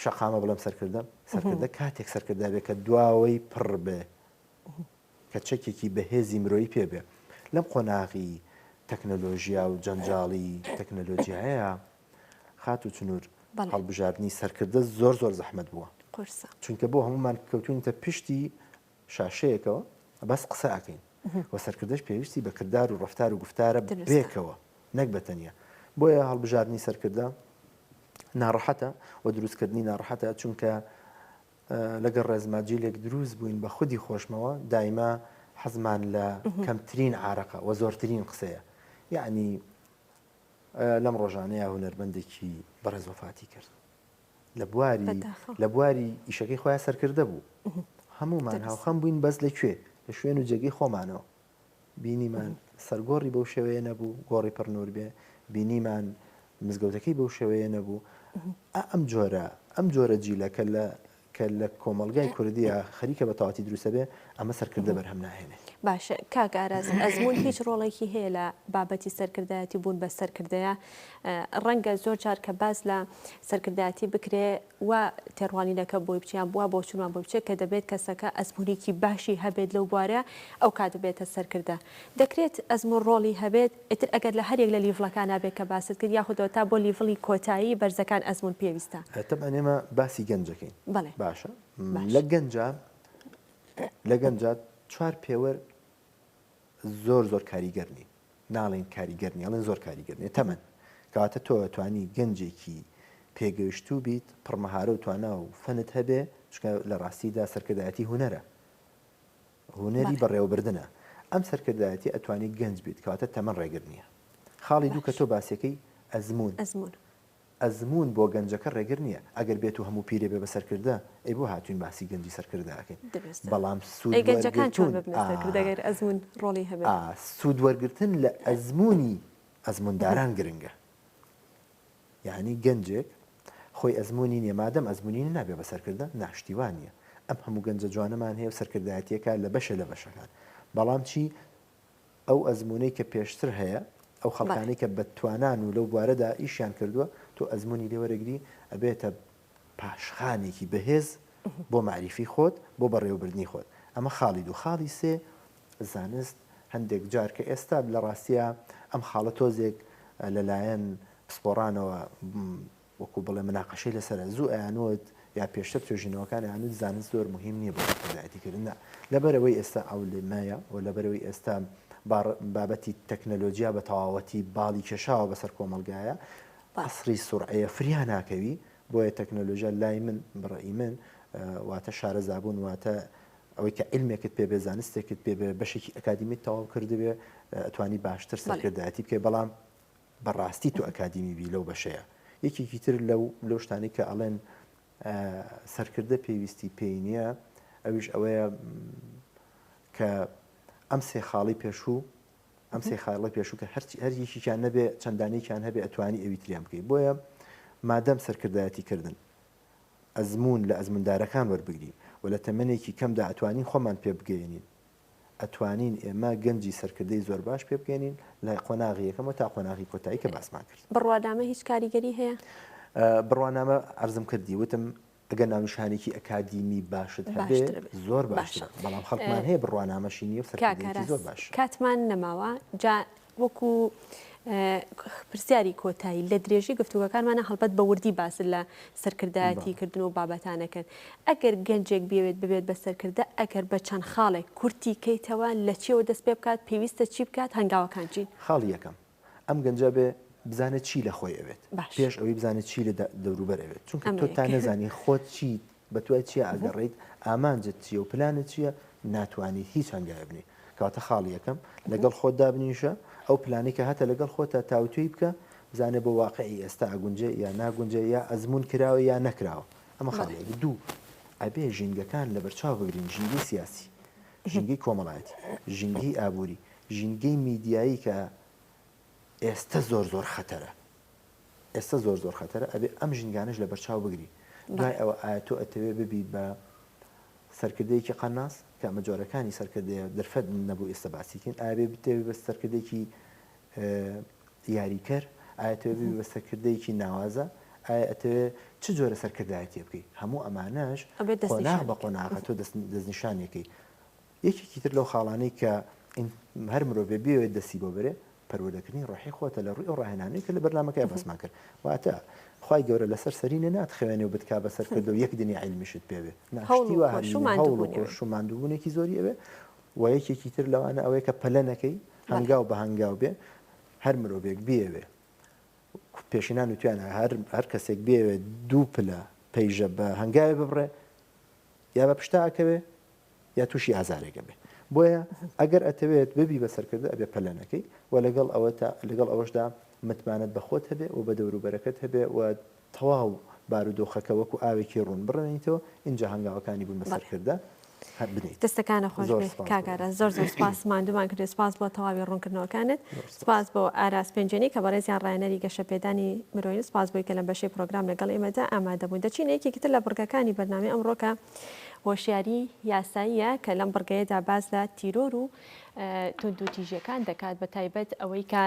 شەقامە بڵێم سەرکردم سەرکردە کاتێک سەرکردا بێ کە دواوەی پڕ بێ کە چەکێکی بەهێزی مرۆیی پێ بێ لەم قۆناغی تەکنەلۆژیا و جەنجاڵی تەکنەلۆژیایە خات و چنوور هەڵبژاردننی سەرکردە زۆر زۆر زەحمەت بووە چونکە بۆ هەمومان کەوتونیتە پشتی شاشەیەکەوە بەس قسە ئاکەین و سەرکردش پێویستی بە کردار و ڕفتار و گفتارە بێکەوە نەک بەتەنیا بۆیە هەڵبژاردننی سەرکردە ناڕەحەتە و دروستکردنی ناڕەحەتە چونکە لەگەڵ ڕێزماجیلێک دروست بووین بە خودی خۆشمەوە دایما حەزمان لە کەمترین عارەقە و زۆرترین قسەیە یعنی لەم ڕۆژانەیە هونەرمەندێکی بەڕێز وەفاتی کرد لە بواری ئیشەکەی خۆیان سەرکردە بوو هەمومان هاوخەم بووین بەس لەکوێ لە شوێن و جێگەی خۆمانەوە بینیمان سەرگۆڕی بەو شێوەیە نەبوو گۆڕی پڕنور بێ بینیمان مزگەوتەکەی بەو شێوەیە نەبوو ئەم جۆرە جیلەکە کە لە کۆمەلگای کوردیە خەریکە بە تەواتی دروستە بێ ئەمە سەرکردە بەرهەم ناهێنێ باشە کاگاراز ئەزمون هیچ ڕۆڵێکی هەیە لە بابەتی سەرکردایەتی بوون بە سەرکردەیە ڕەنگە زۆر جار کە باز لە سەرکردایەتی بکرێ و تێڕوانینەکە بۆی بچیان بووە بۆ چونمان بۆ بچێت کە دەبێت کەسەکە ئەزمونێکی باشی هەبێت لەو بوارە ئەو کات دەبێتە سەرکردە دەکرێت ئەزمون ڕۆڵی هەبێت ئیتر ئەگەر لە هەرێک لە لیڤڵەکان نابێت کە باست کرد یاخودەوە تا بۆ لیڤڵی کۆتایی بەرزەکان ئەزمون پێویستە تەب ئەنێمە باسی گەنجەکەین باشە لە گەنجات چوار پێوە زۆر کاریگەرنی ناڵێن کاریگەرنی ئەڵێن زۆر کاریگەرنی تەمەەن کەواتە تۆ توانی گەنجێکی پێگەیشتوو بیت پڕمەهارە و توانە و فەنت هەبێ چکە لە ڕاستیدا سەرکردایەتی هوەرە هوەری بەڕێوەبردنە ئەم سەرکردایەتی ئەتوانی گەنج بیت کەواتە تەمەەن ڕێگر نییە خاڵی دوو کە تۆ باسیەکەی ئەزمون بۆ گەنجەکە ڕێگر نییە ئەگەر بێت و هەموو پیرێ بێ بە سەرکردە ئەی بۆ هاتوین باسی گەنجی سەرکردەکەین بەڵام سوود وەرگرتن لە ئەزمونداران گرنگە یعنی گەنجێک خۆی ئەزمموی نیە مادەم ئەزمموی نابێ بە سەرکردە ناشتیوان نیە ئەم هەموو گەنجە جوانەمان هەیە و سەرکردایەتیەکە لە بەشە لە بەشەکان بەڵام چی ئەو ئەزمموی کە پێشتر هەیە ئەو خەڵکانی کە بەتوانان و لەو بوارەدا ئیشیان کردووە تۆ ئەزمموی لێوەرەگری ئەبێتە پاشخانێکی بەهێز بۆ معریفی خۆت بۆ بەڕێوەبردننی خۆت ئەمە خاڵی دوو خاڵی سێ زانست هەندێک جار کە ئێستا لە ڕاستیە ئەم خاڵە تۆزێک لەلایەن پسپۆڕانەوە وەکو بڵێ مناقەشەی لەسەر زوو ئەیانوت یا پێشتر توێژینەوەکان یانوت زانست زۆر مهم نییە بۆ سەرکردایەتیکردن لەبەرەوەی ئێستا ئەو لێمایە و لەبەرەوەی ئێستا بابەتی تەکنەلۆژیا بە تەواوەتی باڵی کێشاوە بەسەر کۆمەلگایە عەسری سورعەیە فریا ناکەوی بۆیە تەکنەلۆژیا لای من بڕئی من واتە شارەزابوون واتە ئەوەی کە علمێکت پێ بێ زانستێکت پێ بێ بەشێکی ئەکادیمیت تەواو کردبێ ئەتوانی باشتر سەرکردایەتی بکەی بەڵام بەڕاستی تو ئەکادیمی بی لەو بەشەیە یەکێکی تر لەو شتانی کە ئەڵێن سەرکردە پێویستی پێی نییە ئەویش ئەوەیە کە ئەم سێ خاڵی پێشوو ئەم سێ خاڵی پێشوو کە هەرچیان نەبێ چەندانێکیان هەبێ ئەتوانی ئەوی تریان بکەیت بۆیە مادەم سەرکردایەتی کردن ئەزمون لە ئەزموندارەکان وەربگری و لە تەمەنێکی کەمدا ئەتوانین خۆمان پێ بگەێنین ئەتوانین ئێمە گەنجی سەرکردەی زۆر باش پێ بگەێنین لە قۆناغی یەکەمەوە تا قۆناغی کۆتایی کە باسمان کرد. بڕوادامە هیچ کاریگەری هەیە؟ بڕوانامە ئەرزم کردی وتم ئەگەر ناونیشانێکی ئەکادیمی باشت هەبێ زۆر باشە بەڵام خەڵکمان هەیە بڕوانامەشی نیە و سەرکردەیەکی زۆر باش. کاتمان نەماوە جا وەکو پرسیاری کۆتایی لە درێژی گفتوگەکانمانە هەڵبەت بە وردی باس لە سەرکردایەتی کردن و بابەتانەکەن ئەگەر گەنجێک ببێت بە سەرکردە ئەگەر بە چەند خاڵێک کورتی کەیتەوە لە چیەوە دەست پێ بکات پێویستە چی بکات هەنگاوەکان چین؟ خاڵی یەکەم ئەم گەنجە بێ بزانێت چی لە خۆی ئەوێت پێش ئەوەی بزانێت چی لە دەوروبەر ئەوێت چونکە تۆ تا نەزانی خۆت چی بە توای چیە ئەگەڕیت ئامانجت چیە و پلانت چییە ناتوانیت هیچ هەنگاوێ بنی کەواتە خاڵی یەکەم لەگەڵ خۆتدا بنیشە ئەو پلانی کە هاتە لەگەڵ خۆتە تاوتوی بکە بزانێت بۆ واقعی ئێستا ئەگونجێ یا ناگونجێ یا ئەزمون کراوە یا نەکراوە ئەمە خاڵێک دوو ئەبێ ژینگەکان لە بەرچاو بگرین ژینگەی سیاسی ژینگەی کۆمەڵایەتی ژینگەی ئابووری ژینگەی میدیایی کە ئێستا زۆر خەتەرە ئێستا زۆر خەتەرە ئەبێ ئەم ژینگانش لە بەرچاو بگری دوای ئەوە ئایا تۆ ئەتەوێ ببی بە سەرکردەیەکی قەناس کە ئەمە جۆرەکانی سەرکردەیە دەرفەت نەبوو ئێستا باسیکەین ئابێ بتێوی بە سەرکردێکی یاریکەر ئایا تەوێ ببی بە سەرکردەیەکی ناوازە ئایا ئەتەوێ چ جۆرە سەرکردایەتی بکەیت هەموو ئەمانەش قۆناغ بە قۆناغە تۆ دەستنیشانێکی یەکێکی تر لەو خاڵانەی کە هەر مرۆڤ بێوێت دەستی بۆ بەرێ پەروەردەکردنی ڕۆحی خۆتە لە ڕووی ئەو ڕاهێنانەی کە لە بەرنامەکەی بەسمان کرد واتە خی گەورە لەسەر سەرینە ناتخەوێنێ و بتکا بە سەرکردە و یەک دنیا عیلمیشت پێوێ ناشتی و هەڵوشماندوبوونێکی زۆری ئەوێ و یەکێکی تر لەوانە ئەوەیە کە پەلەنەکەی هەنگاو بە هەنگاو بێ هەر مرۆڤێک بێوێ پێشینان وتوانە هەر کەسێک بێوێ دوو پلە پەیژە بە هەنگاوێ ببڕێ یا بە پشتاکەوێ یا تووشی ئازارێکە بێ بۆیە ئەگەر ئەتەوێت ببی بە سەرکردە ئەبێ پەلەنەکەی و لەگەڵ ئەوەشدا متمانەت بە خۆت هەبێ و بە دەوروبەرەکەت هەبێ و تەواو بارودۆخەکە وەکو ئاوێکی ڕوون بڕێنیتەوە اینجا هەنگاوەکانی بوون بە سەرکردە دەستەکانە خۆش کاگارە زۆر سپاس ماندومان کرد سپاس بۆ تەواوی ڕوونکردنەوەکانت سپاس بۆ ئاراس پێنجێنی کە بەڕێزیان ڕایەنەری گەشەپێدانی مرۆیی سپاس بۆی کە لە بەشەی پرۆگرام لەگەڵ ئێمەدا ئامادەبوون دەچین یەکێکی تر لە بڕگەکانی بەرنامەی ئەمڕۆکە هۆشیاری یاساییە کە لەم بڕگەیەدا باز لە تیرۆر و توندوتیژەکان دەکات بە تایبەت ئەوەی کە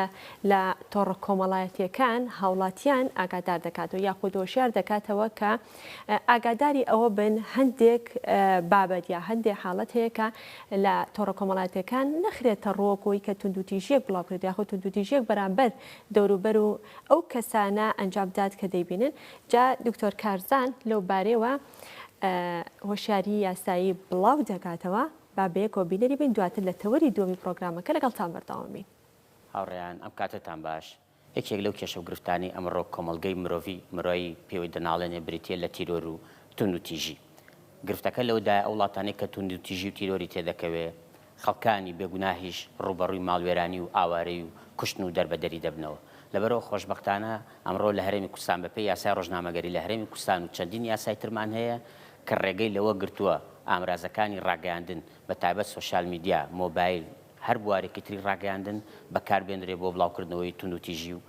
لە تۆڕە کۆمەڵایەتیەکان هاوڵاتیان ئاگادار دەکاتەوە یاخود هۆشیار دەکاتەوە کە ئاگاداری ئەوە بن هەندێک بابەت یا هەندێک حاڵەت هەیە کە لە تۆڕە کۆمەڵایەتیەکان نەخرێتە ڕۆکۆی کە توندوتیژیەک بڵاوکرێت یاخود توندوتیژیەک بەرامبەر دەوروبەر و ئەو کەسانە ئەنجامدات کە دەیبینن جا دکتۆر کارزان لەو بارەوە هۆشیاری یاسایی بڵاو دەکاتەوە با بەیەکەوە بینەری بین دواتر لە تەوەری دووەمی پرۆگرامەکە لەگەڵتان بەردەوامین. هاوڕێیان ئەم کاتتان باش یەکێک لەو کێشە و گرفتانی ئەمڕۆ کۆمەلگەی مرۆڤی پێوەی دەناڵێنێ بریتە لە تیرۆر و توندوتیژی. گرفتەکە لەودای ئەو وڵاتانەی کە توندوتیژی و تیرۆری تێدەکەوێت خەڵکانی بێگوناهیش ڕوبەڕووی ماڵوێرانی و ئاوارەی و کوشتن و دەربەدەری دەبنەوە. لەبەرەوە خۆشبەختانە ئەمڕۆ لە هەرێمی کوردستان بەپێی یاسای ڕۆژنامەگەری لە هەرێمی کوردستان و چەندین یاسای ترمان هەیە کە ڕێگەی لەوە گرتووە ئامرازەکانی ڕاگەیاندن بە تایبەت سۆشیال میدیا مۆبایل هەر بوارێکی تری ڕاگەیاندن بەکاربێنرێ بۆ بڵاوکردنەوەی توندوتیژی و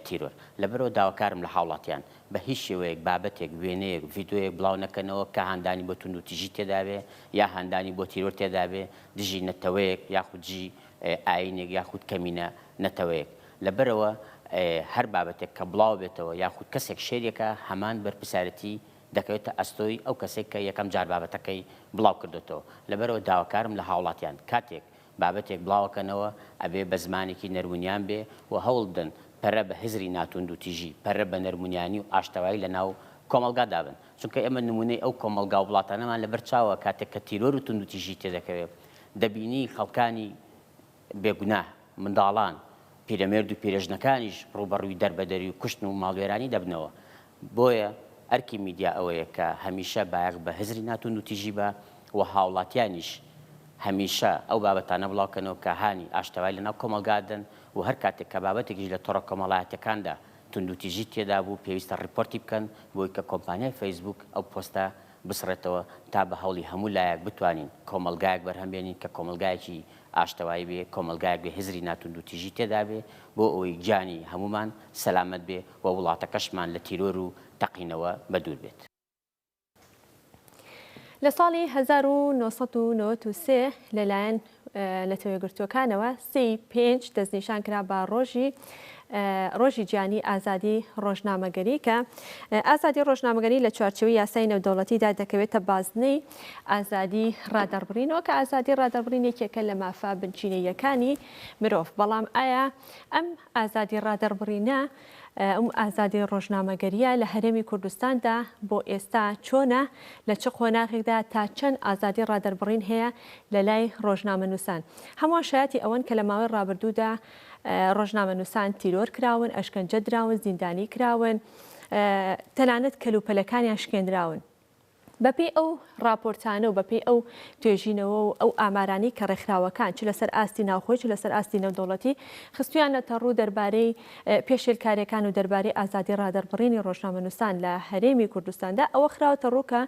تیرۆر. لەبەرەوە داواکارم لە هاوڵاتیان بە هیچ شێوەیەک بابەتێک وێنەیەک ڤیدۆیەک بڵاو نەکەنەوە کە هەندانی بۆ توندوتیژی تێدابێ یا هەندانی بۆ تیرۆر تێدابێ دژی نەتەوەیەک یاخود جی ئاینێک یاخود کەمینە نەتەوەیەک. لەبەرەوە هەر بابەتێک کە بڵاو بێتەوە یاخود کەسێک شێریەکە هەمان بەرپرسارەتی دەکەوێتە ئەستۆی ئەو کەسێک کە یەکەم جار بابەتەکەی بڵاو کردێتەوە. لەبەرەوە داواکارم لە هاوڵاتیان کاتێک بابەتێک بڵاوەکەنەوە ئەبێ بە زمانێکی نەرمونیان بێ و هەوڵ بدەن پەرە بە هزری ناتوندوتیژی پەرە بە نەرمونیانی و ئاشتەوایی لە ناو کۆمەلگا دابن چونکە ئێمە نمونەی ئەو کۆمەلگا و وڵاتانەمان لەبەر چاوە کاتێک کە تیرۆر و توندوتیژی تێدەکەوێت دەبینی خەڵکانی بێگوناه منداڵان پیرەمێرد و پیرەژنەکانیش ڕوبەڕووی دەربەدەری و کوشتن و ماڵوێرانی دەبنەوە. بۆیە ئەرکی میدیا ئەوەیە کە هەمیشە بایەق بە هزری ناتوندوتیژی بە و هاوڵاتیانیش هەمیشە ئەو بابەتانە بڵاوکەنەوە کە هانی ئاشتەوای لەناو کۆمەلگادن و هەر کاتێک کە بابەتێکیش لە تۆڕە کۆمەڵایەتیەکاندا توندوتیژی تێدا بوو پێویستە ڕیپۆرتی بکەن بۆی کە کۆمپانیای فەیسبوک ئەو پۆستە بسڕێتەوە تا بە هەوڵی هەموو لایەک بتوانین کۆمەلگایەک بەرهەمبێنین کە کۆمەلگایەکی ئاشتەوایی بێ کۆمەلگایەک بێ هزری ناتوند و تیژی تێدا بێ بۆ ئەوەی گیانی هەمومان سەلامەت بێ و وڵاتەکەشمان لە تیرۆر و تەقینەوە بەدوور بێت. لە ساڵی 1993 لەلایەن لە تەوێگرتووەکانەوە 35 دەستنیشان کرا بە ڕۆژی گیانی ئازادی ڕۆژنامەگەری کە ئازادی ڕۆژنامەگەری لە چوارچێوەی یاسای نێودەوڵەتیدا دەکەوێتە بازنەی ئازادی ڕادەربڕینەوە کە ئازادی ڕادەربڕینێکێکە لە مافا بنچینەیەکانی مرۆڤ. بەڵام ئایا ئەم ئازادی ڕادەربڕینە ئەم ئازادی ڕۆژنامەگەریە لە هەرێمی کوردستاندا بۆ ئێستا چۆنە لە چ قۆناغێکدا تا چەند ئازادی ڕادەربڕین هەیە لە لای ڕۆژنامەنووسان؟ هەمووان شایەتی ئەوەن کە لە ماوەی ڕابردوودا ڕۆژنامەنووسان تیرۆر کراون، ئەشکەنجە دراون، زیندانی کراون، تەنانەت کەلوپەلەکانیان شکێنراون. بەپێی ئەو راپۆرتانە و بەپێی ئەو توێژینەوە و ئەو ئامارانی کە ڕێکخراوەکان چ لەسەر ئاستی ناوخۆی چ لەسەر ئاستی نێودەوڵەتی خستویان لە تەڕوو دەربارەی پێشێلکاریەکان و دەربارەی ئازادی ڕادەربڕینی ڕۆژنامەنووسان لە هەرێمی کوردستاندا ئەوە خراوەتە ڕووکە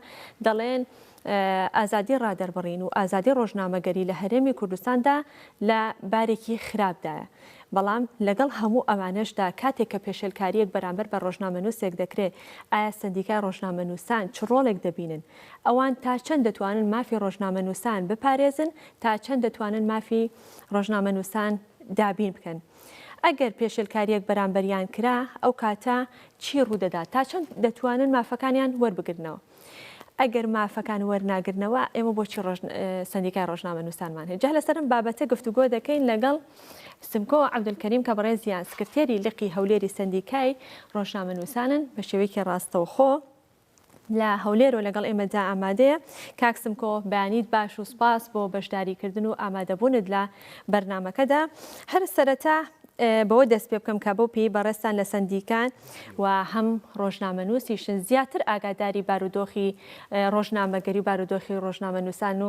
دەڵێن ئازادی ڕادەربڕین و ئازادی ڕۆژنامەگەری لە هەرێمی کوردستاندا لە بارێکی خراپدایە. بەڵام لەگەڵ هەموو ئەوانەشدا کاتێک کە پێشێلکاریەک بەرامبەر بە ڕۆژنامەنووسێک دەکرێت ئایا سندیکای ڕۆژنامەنووسان چ ڕۆڵێک دەبینن؟ ئەوان تا چەند دەتوانن مافی ڕۆژنامەنووسان بپارێزن تا چەند دەتوانن مافی ڕۆژنامەنووسان دابین بکەن؟ ئەگەر پێشێلکاریەک بەرامبەریان کرا ئەو کاتە چی ڕوودەدات؟ تا چەند دەتوانن مافەکانیان وەربگرنەوە؟ ئەگەر مافەکان وەرناگرنەوە ئێمە بۆچی سندیکای ڕۆژنامەنووسانمان هەیە؟ جا لەسەرم بابەتە گفتوگۆ دەکەین لەگەڵ سمکۆ عەبدولکەریم کە بەڕێزیان سکرتێری لقی هەولێری سندیکای ڕۆژنامەنووسانن بە شێوەیەکی ڕاستەوخۆ لە هەولێرەوە لەگەڵ ئێمەدا ئامادەیە. کاک سمکۆ بەیانیت باش و سپاس بۆ بەشداریکردن و ئامادەبوونت لە بەرنامەکەدا. هەر سەرەتا بەوە دەست پێ بکەم کە بۆ پێی بەڕێستان لە سندیکان و هەم ڕۆژنامەنووسیشن زیاتر ئاگاداری بارودۆخی ڕۆژنامەگەری بارودۆخی ڕۆژنامەنووسان و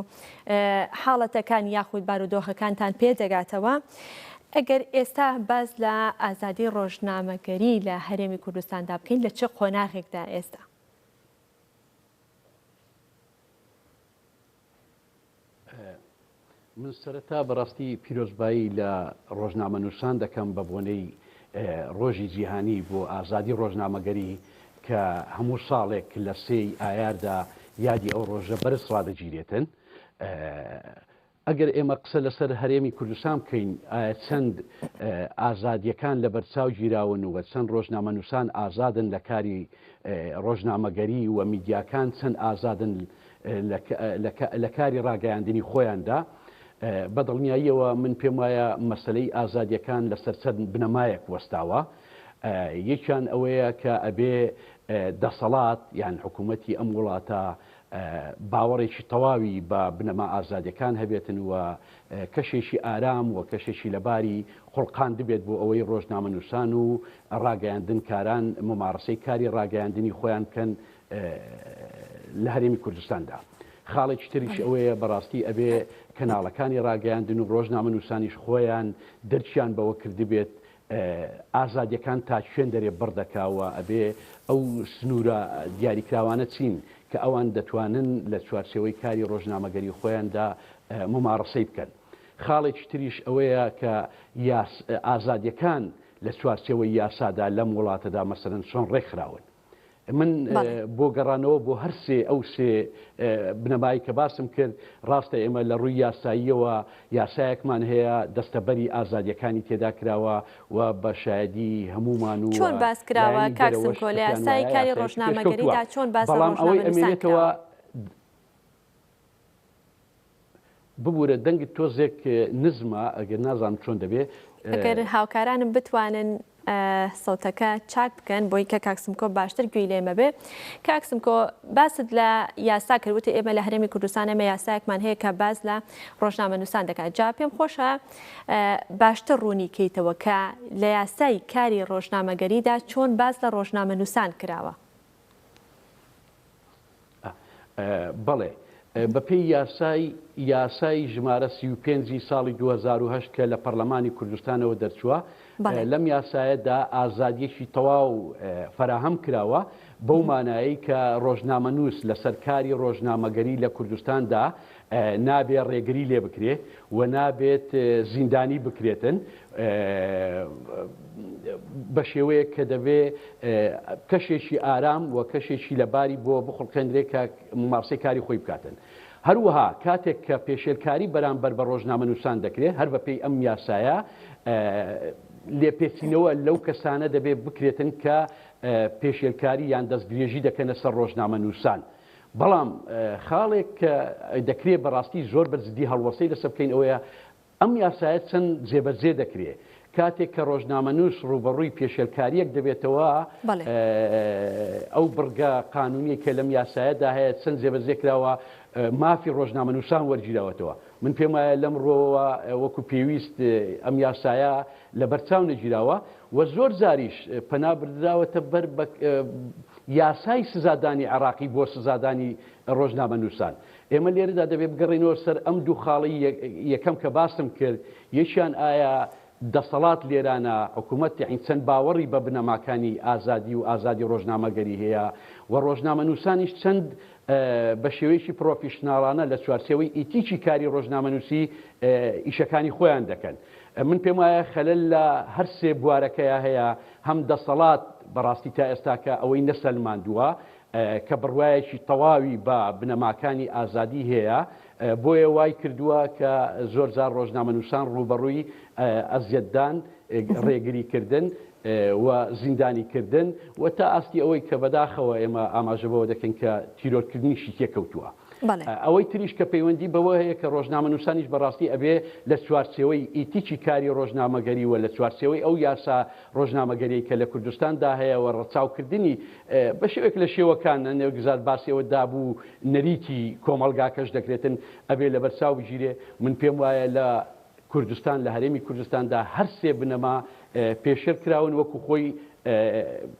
حاڵەتەکان یاخود بارودۆخەکانتان پێدەگاتەوە. ئەگەر ئێستا باز لە ئازادی ڕۆژنامەگەری لە هەرێمی کوردستاندا بکەین لە چه قۆناغێکدا ئێستا؟ من سەرەتا بەڕاستی پیرۆزبایی لە ڕۆژنامەنووسان دەکەم بە بۆنەی ڕۆژی جیهانی بۆ ئازادی ڕۆژنامەگەری کە هەموو ساڵێک لە 3 ئایاردا یادی ئەو ڕۆژە بەرز ڕادەگیرێتن. ئەگەر ئێمە قسە لەسەر هەرێمی کوردستان بکەین ئایا چەند ئازادیەکان لە بەرچاو گیراون و چەند ڕۆژنامەنووسان ئازادن لە کاری ڕۆژنامەگەری و میدیاکان چەند ئازادن لە کاری ڕاگەیاندنی خۆیاندا، بەدڵنیاییەوە من پێم وایە مەسلەی ئازادیەکان لەسەر چەند بنەمایەک وەستاوە. یەکیان ئەوەیە کە ئەبێ دەسەڵات یان حکوومەتی ئەم وڵاتە باوەڕێکی تەواوی بە بنەما ئازادیەکان هەبێتن و کەشێکی ئارام و کەشێکی لەباری قوڵقان دەبێت بۆ ئەوەی ڕۆژنامەنووسان و ڕاگەیاندن کاران ممارەسەی کاری ڕاگەیاندنی خۆیان بکەن لە هەرێمی کوردستاندا. خاڵێکی تریش ئەوەیە بەڕاستی ئەبێ کەناڵەکانی ڕاگەیاندن و ڕۆژنامەنووسانیش خۆیان دەرچیان بەوە کردبێت ئازادیەکان تا شوێن دەرێ بڕدەکاوە ئەبێ ئەو سنوورە دیاریکراوانە چین کە ئەوان دەتوانن لە چوارچێوەی کاری ڕۆژنامەگەری خۆیاندا ممارەسەی بکەن. خاڵێکی تریش ئەوەیە کە ئازادیەکان لە چوارچێوەی یاسادا لەم وڵاتەدا مەسەرەن چۆن ڕێکخراون. من بۆ گەڕانەوە بۆ هەرسێ ئەو سێ بنەمایی کە باسم کرد ڕاستە ئێمە لە ڕووی یاساییەوە یاسایەکمان هەیە دەستەبەری ئازادیەکانی تێدا کراوە و بە شایەدی هەمومان و چۆن باس کراوە کاکسم کۆ لە یاسای کاری ڕۆژنامەگەریدا چۆن باس ڕۆژنامەنووسان کراوە؟ ببوورە دەنگت تۆزێک نزمە ئەگەر نازانم چۆن دەبێ ئەگەر هاوکارانم بتوانن سەوتەکە چاک بکەن بۆی کە کاکسمکۆ باشتر گوێی لێمە بێ. کاکسمکۆ باست لە یاسا کردوتە ئێمە لە هەرێمی کوردستان ئێمە یاسایەکمان هەیە کە باز لە ڕۆژنامەنووسان دەکات. جا پێم خۆشە باشتر ڕوونی کەیتەوە کە لە یاسای کاری ڕۆژنامەگەریدا چۆن باز لە ڕۆژنامەنووسان کراوە. بەڵێ بەپێی یاسای یاسای ژمارە 35 ساڵی 2010 کە لە پەرلەمانی کوردستانەوە دەرچووە لەم یاسایەدا ئازادیەکی تەواو فراهەم کراوە بەو مانایی کە ڕۆژنامەنووس لە سەرکاری ڕۆژنامەگەری لە کوردستاندا نابێت ڕێگری لێ بکرێ و نابێت زیندانی بکرێتن بە شێوەیە کە دەبێ کەشێکی ئارام و کەشێکی لەباری بۆ بخڵقێنرێک کە ممارسەی کاری خۆی بکاتن. هەروەها کاتێک کە پێشێلکاری بەرامبەر بە ڕۆژنامەنووسان دەکرێت هەر بەپێی ئەم یاسایە لێپێچینەوە لەو کەسانە دەبێت بکرێتن کە پێشێلکاری یان دەستدرێژی دەکەنە سەر ڕۆژنامەنووسان. بەڵام خاڵێک کە دەکرێت بەڕاستی زۆر بەرزدی هەڵوەسەی لەسەر بکەین ئەوەیە ئەم یاسایە چەند جێبەجێ دەکرێت. کاتێک کە ڕۆژنامەنووس ڕوبەڕووی پێشێلکاریەک دەبێتەوە ئەو بڕگە قانونی کە لەم یاسایەدا هەیە چەند جێبەجێ کراوە مافی ڕۆژنامەنووسان وەرگیراوەتەوە. من پێم وایە لەم ڕۆوە وەکو پێویست ئەم یاسایە لە بەرچاو نەگیراوە و زۆر زاریش پەنا بردراوەتە بەر یاسای سزادانی عراقی بۆ سزادانی ڕۆژنامەنووسان. ئێمە لێرەدا دەبێت بگەڕێنەوە سەر ئەم دوو خاڵی یەکەم کە باسم کرد یەکیان ئایا دەسەڵات لێرانە حکوومەت چەند باوەڕی بە بنەماکانی ئازادی و ئازادی ڕۆژنامەگەری هەیە و ڕۆژنامەنووسانیش چەند بە شێوەیەکی پرۆفیشناڵانە لە چوارچێوەی ئیتیکی کاری ڕۆژنامەنووسی ئیشەکانی خۆیان دەکەن. من پێم وایە خەلەل لە هەر سێ بوارەکەیە هەیە هەم دەسەڵات بەڕاستی تا ئێستاکە ئەوەی نەسەلماندووە کە بڕوایەکی تەواوی بە بنەماکانی ئازادی هەیە بۆیە وای کردووە کە زۆر جار ڕۆژنامەنووسان ڕوبەڕووی ئەزیەتدان ڕێگریکردن و زیندانیکردن و تا ئاستی ئەوەی کە بەداخەوە ئێمە ئاماژەبەوە دەکەن کە تیرۆرکردنیشی تێکەوتووە. ئەوەی تریش کە پەیوەندی بەوە هەیە کە ڕۆژنامەنووسانیش بەڕاستی ئەبێ لە چوارچێوەی ئیتیکی کاری ڕۆژنامەگەری و لە چوارچێوەی ئەو یاسا ڕۆژنامەگەری کە لە کوردستاندا هەیە و ڕەچاوکردنی بە شێوێک لە شێوەکان نێوگزار باسیەوە دابوو نەریتی کۆمەلگاکەش دەکرێتن ئەبێ لە بەرچاو بژیرێ. من پێم وایە لە کوردستان لە هەرێمی کوردستاندا هەر سێ بنەما پێشێر کراون وەکو خۆی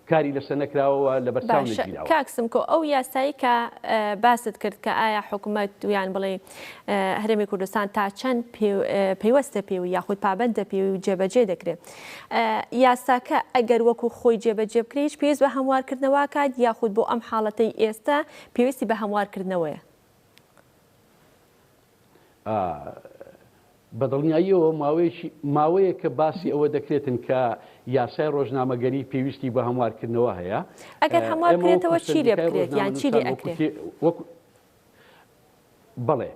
کاری لەسەر نەکراوە لە بەرچاو نەگیراوە. کاکسم کۆ ئەو یاسایی کە باست کرد کە ئایا حکوومەت دویان بڵێ هەرێمی کوردستان تا چەند پێوەستە پێوی یاخود پابەندە پێوی و جێبەجێ دەکرێت. یاساکە ئەگەر وەکو خۆی جێبەجێ بکرێت پێویست بە هەموارکردنەوە کات یاخود بۆ ئەم حاڵەتەی ئێستا پێویستی بە هەموارکردنەوەیە. بەدڵنیاییەوە ماوەیە کە باسی ئەوە دەکرێتن کە یاسای ڕۆژنامەگەری پێویستی بە هەموارکردنەوە هەیە. ئەگەر هەموار بکرێتەوە چی لێ بکرێت یان چی لێ ئەکرێت؟ بەڵێ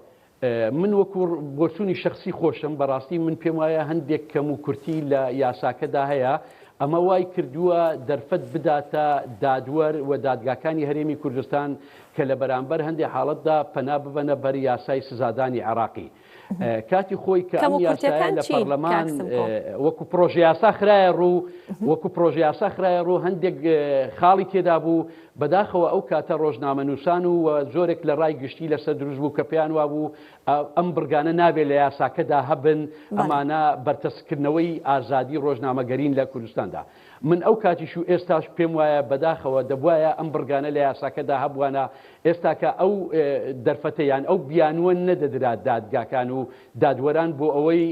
من وەکو بۆچوونی شخصی خۆشم بەڕاستی من پێم وایە هەندێک کەم و کورتی لە یاساکەدا هەیە ئەمە وای کردووە دەرفەت بداتە دادوەر و دادگاکانی هەرێمی کوردستان کە لە بەرامبەر هەندێک حاڵەتدا پەنا ببەنە بەر یاسای سزادانی عراقی. کاتی خۆی کە ئەم یاسایە لە پەرلەمان وەکو پرۆژه یاسا خرایە ڕوو وەکو پرۆژه یاسا خرایە ڕوو هەندێک خاڵی تێدا بوو بەداخەوە ئەو کاتە ڕۆژنامەنووسان و زۆرێک لە ڕای گشتی لەسەر دروست بوو کە پێیان وابوو ئەم بڕگانە نابێت لە یاساکەدا هەبن ئەمانە بەرتەسکردنەوەی ئازادی ڕۆژنامەگەرین لە کوردستاندا. من ئەو کاتیش و ئێستاش پێم وایە بەداخەوە دەبواە ئەم بڕگانە لە یاساکەدا هەبوانە ئێستاکە ئەو دەرفەتەیان ئەو بیانوە نەدەدرات دادگاکان و دادوەران بۆ ئەوەی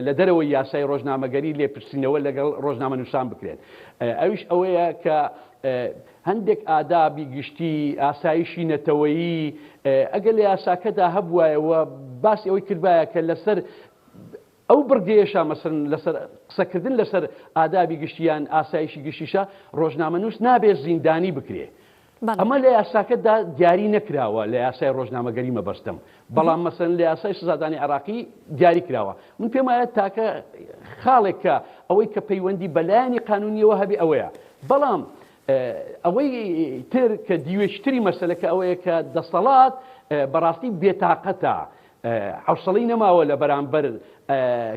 لە دەرەوەی یاسای ڕۆژنامەگەری لێپرسینەوە لەگەڵ ڕۆژنامەنووسان بکرێن. ئەویش ئەوەیە کە هەندێک ئادابی گشتی ئاسایشی نەتەوەیی ئەگەر لە یاساکەدا هەبوایەوە باسی ئەوەی کردبایە کە لەسەر ئەو بڕگەیەشە مەسەن لەسەر قسەکردن لەسەر ئادابی گشتیان ئاسایشی گشتیشە ڕۆژنامەنووس نابێت زیندانی بکرێ. ئەمە لە یاساکەدا دیاری نەکراوە لە یاسای ڕۆژنامەگەری مەبەستم بەڵام مەسەن لە یاسای سزادانی عراقی دیاری کراوە. من پێم وایە تاکە خاڵێکە ئەوەی کە پەیوەندی بەلایانی قانونیەوە هەبێ ئەوەیە. بەڵام ئەوەی تر کە دیوێشتری مەسەلەکە ئەوەیە کە دەسەڵات بەڕاستی بێتاقەتە حوسڵی نەماوە لە بەرامبەر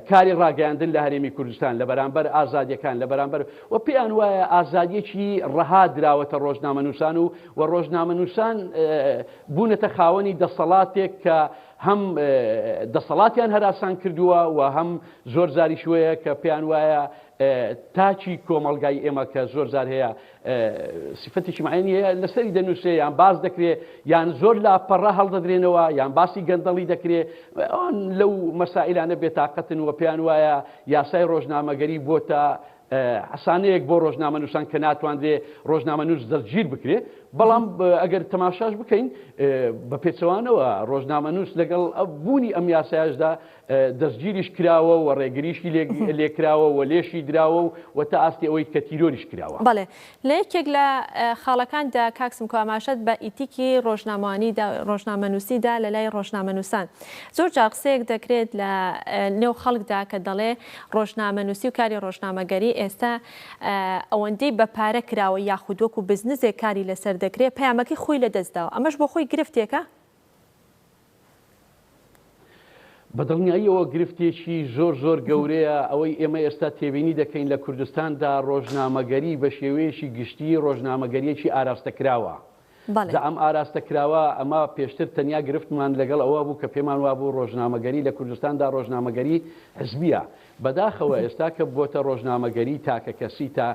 کاری ڕاگەاندن لە هەرێمی کوردستان لە بەرامبەر ئازادیەکان لە بەرامبەر و پێیان وایە ئازادیەکی ڕەها دراوەتە ڕۆژنامەنووسان و ڕۆژنامەنووسان بوونەتە خاوەنی دەسەڵاتێک کە هەم دەسەڵاتیان هەراسان کردووە و هەم زۆر زاری شوەیە کە پێیان وایە تاچی کۆمەڵگای ئێمە کە زۆر زار هەیە سیفەتێکی معینی هەیە لەسەری دەنووسێ یان باز دەکرێت یان زۆر لاپەڕە هەڵدەدرێنەوە یان باسی گەندەڵی دەکرێت لەو مەسائلانە بێتاقەتن و پێیان وایە یاسای ڕۆژنامەگەری بۆتە حسانەیەک بۆ ڕۆژنامەنووسان کە ناتوانرێ ڕۆژنامەنووس دەستگیر بکرێت بەڵام ئەگەر تەماشاش بکەین بە پێچەوانەوە ڕۆژنامەنووس لەگەڵ بوونی ئەم یاسایشدا دەستگیریش کراوە و ڕێگریشی لێکراوە و لێشی دراوە و تا ئاستی ئەوەی کە تیرۆریش کراوە. بەڵێ لە یەکێک لە خاڵەکاندا کاکسم کۆماشەت بە ئیتیکی ڕۆژنامەنووسیدا لە لای ڕۆژنامەنووسان زۆر جار قسەیەک دەکرێت لە نێو خەڵکدا کە دەڵێ ڕۆژنامەنووسی و کاری ڕۆژنامەگەری ئێستا ئەوەندەی بە پارە کراوە یاخود وەکو بزنسێک کاری لەسەر دەکرێت پەیامەکەی خۆی لەدەستداوە ئەمەش بۆ خۆی گرفتێکە؟ بەدڵنیاییەوە گرفتێکی زۆر گەورەیە ئەوەی ئێمە ئێستا تێبینی دەکەین لە کوردستاندا ڕۆژنامەگەری بە شێوەیەکی گشتی ڕۆژنامەگەریەکی ئاراستەکراوە. ئەم ئاراستەکراوە ئەمە پێشتر تەنیا گرفتمان لەگەڵ ئەوە بوو کە پێمان وابوو ڕۆژنامەگەری لە کوردستاندا ڕۆژنامەگەری حزبیە بەداخەوە ئێستا کە بۆتە ڕۆژنامەگەری تاکە کەسی تا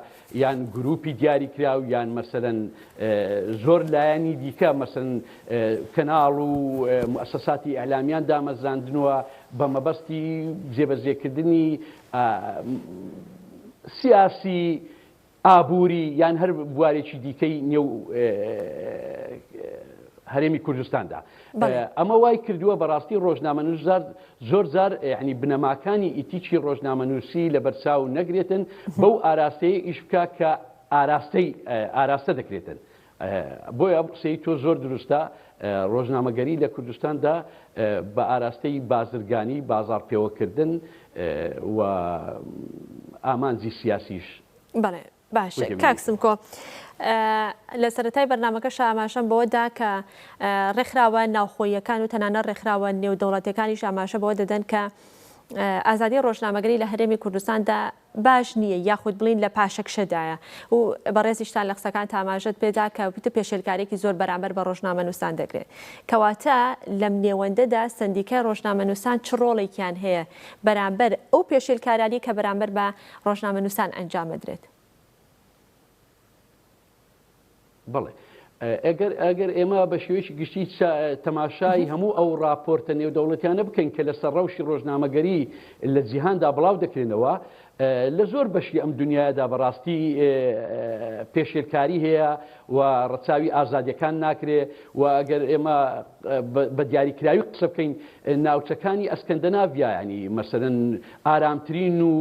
یان گروپی دیاری کراو یان مەسەرەن زۆر لایەنی دیکە مەسەرەن کەناڵ و مؤسساتی ئەعلامیان دامەزراندنەوە بە مەبەستی جێبەجێکردنی سیاسی ئابووری یان هەر بوارێکی دیکەی نێو هەرێمی کوردستاندا ئەمە وای کردووە بەڕاستی ڕۆژنامەنووس زۆر جار ینی بنەماکانی ئیتیکی ڕۆژنامەنووسی لە بەرچاو نەگرێتن بەو ئاراستەیە ئیش بکە کە ئاراستە دەکرێتن بۆیە قسەی تۆ زۆر دروستە ڕۆژنامەگەری لە کوردستاندا بە ئاراستەی بازرگانی بازار پێوەکردن و ئامانجی سیاسیش. بەڵێ باشە کاکسم کۆ لە سەرەتای بەرنامەکەش ئاماشەم بەوەدا کە ڕێکخراوە ناوخۆیەکان و تەنانە ڕێکخراوە نێودەوڵەتەکانیش ئاماشە بەوە دەدەن کە ئازادی ڕۆژنامەگەری لە هەرێمی کوردستاندا باش نییە یاخود بڵین لە پاشەکشەدایە و بەڕێزیشتان لە قسەکان تاماژەت پێدا کە وتە پێشێلکارێکی زۆر بەرامبەر بە ڕۆژنامەنووسان دەکرێت کەواتە لەم نێوەندەدا سندیکای ڕۆژنامەنووسان چ ڕۆڵێکیان هەیە بەرامبەر ئەو پێشێلکارانی کە بەرامبەر بە ڕۆژنامەنووسان ئەنجامەدرێت. بڵێ ئەگەر ئێمە بە شێوەیەکی گشتی تەماشای هەموو ئەو راپۆرتە نێودەوڵەتیانە بکەین کە لە سەرڕەوشی ڕۆژنامەگەری لە جیهاندا بڵاو دەکرێنەوە لە زۆر بەشی ئەم دنیادا بەڕاستی پێشێلکاری هەیە و ڕەچاوی ئازادیەکان ناکرێ و ئەگەر ئێمە بە دیاریکراوی قسە بکەین ناوچەکانی ئەسکەندەناڤیا ینی مەسەرەن ئارامترین و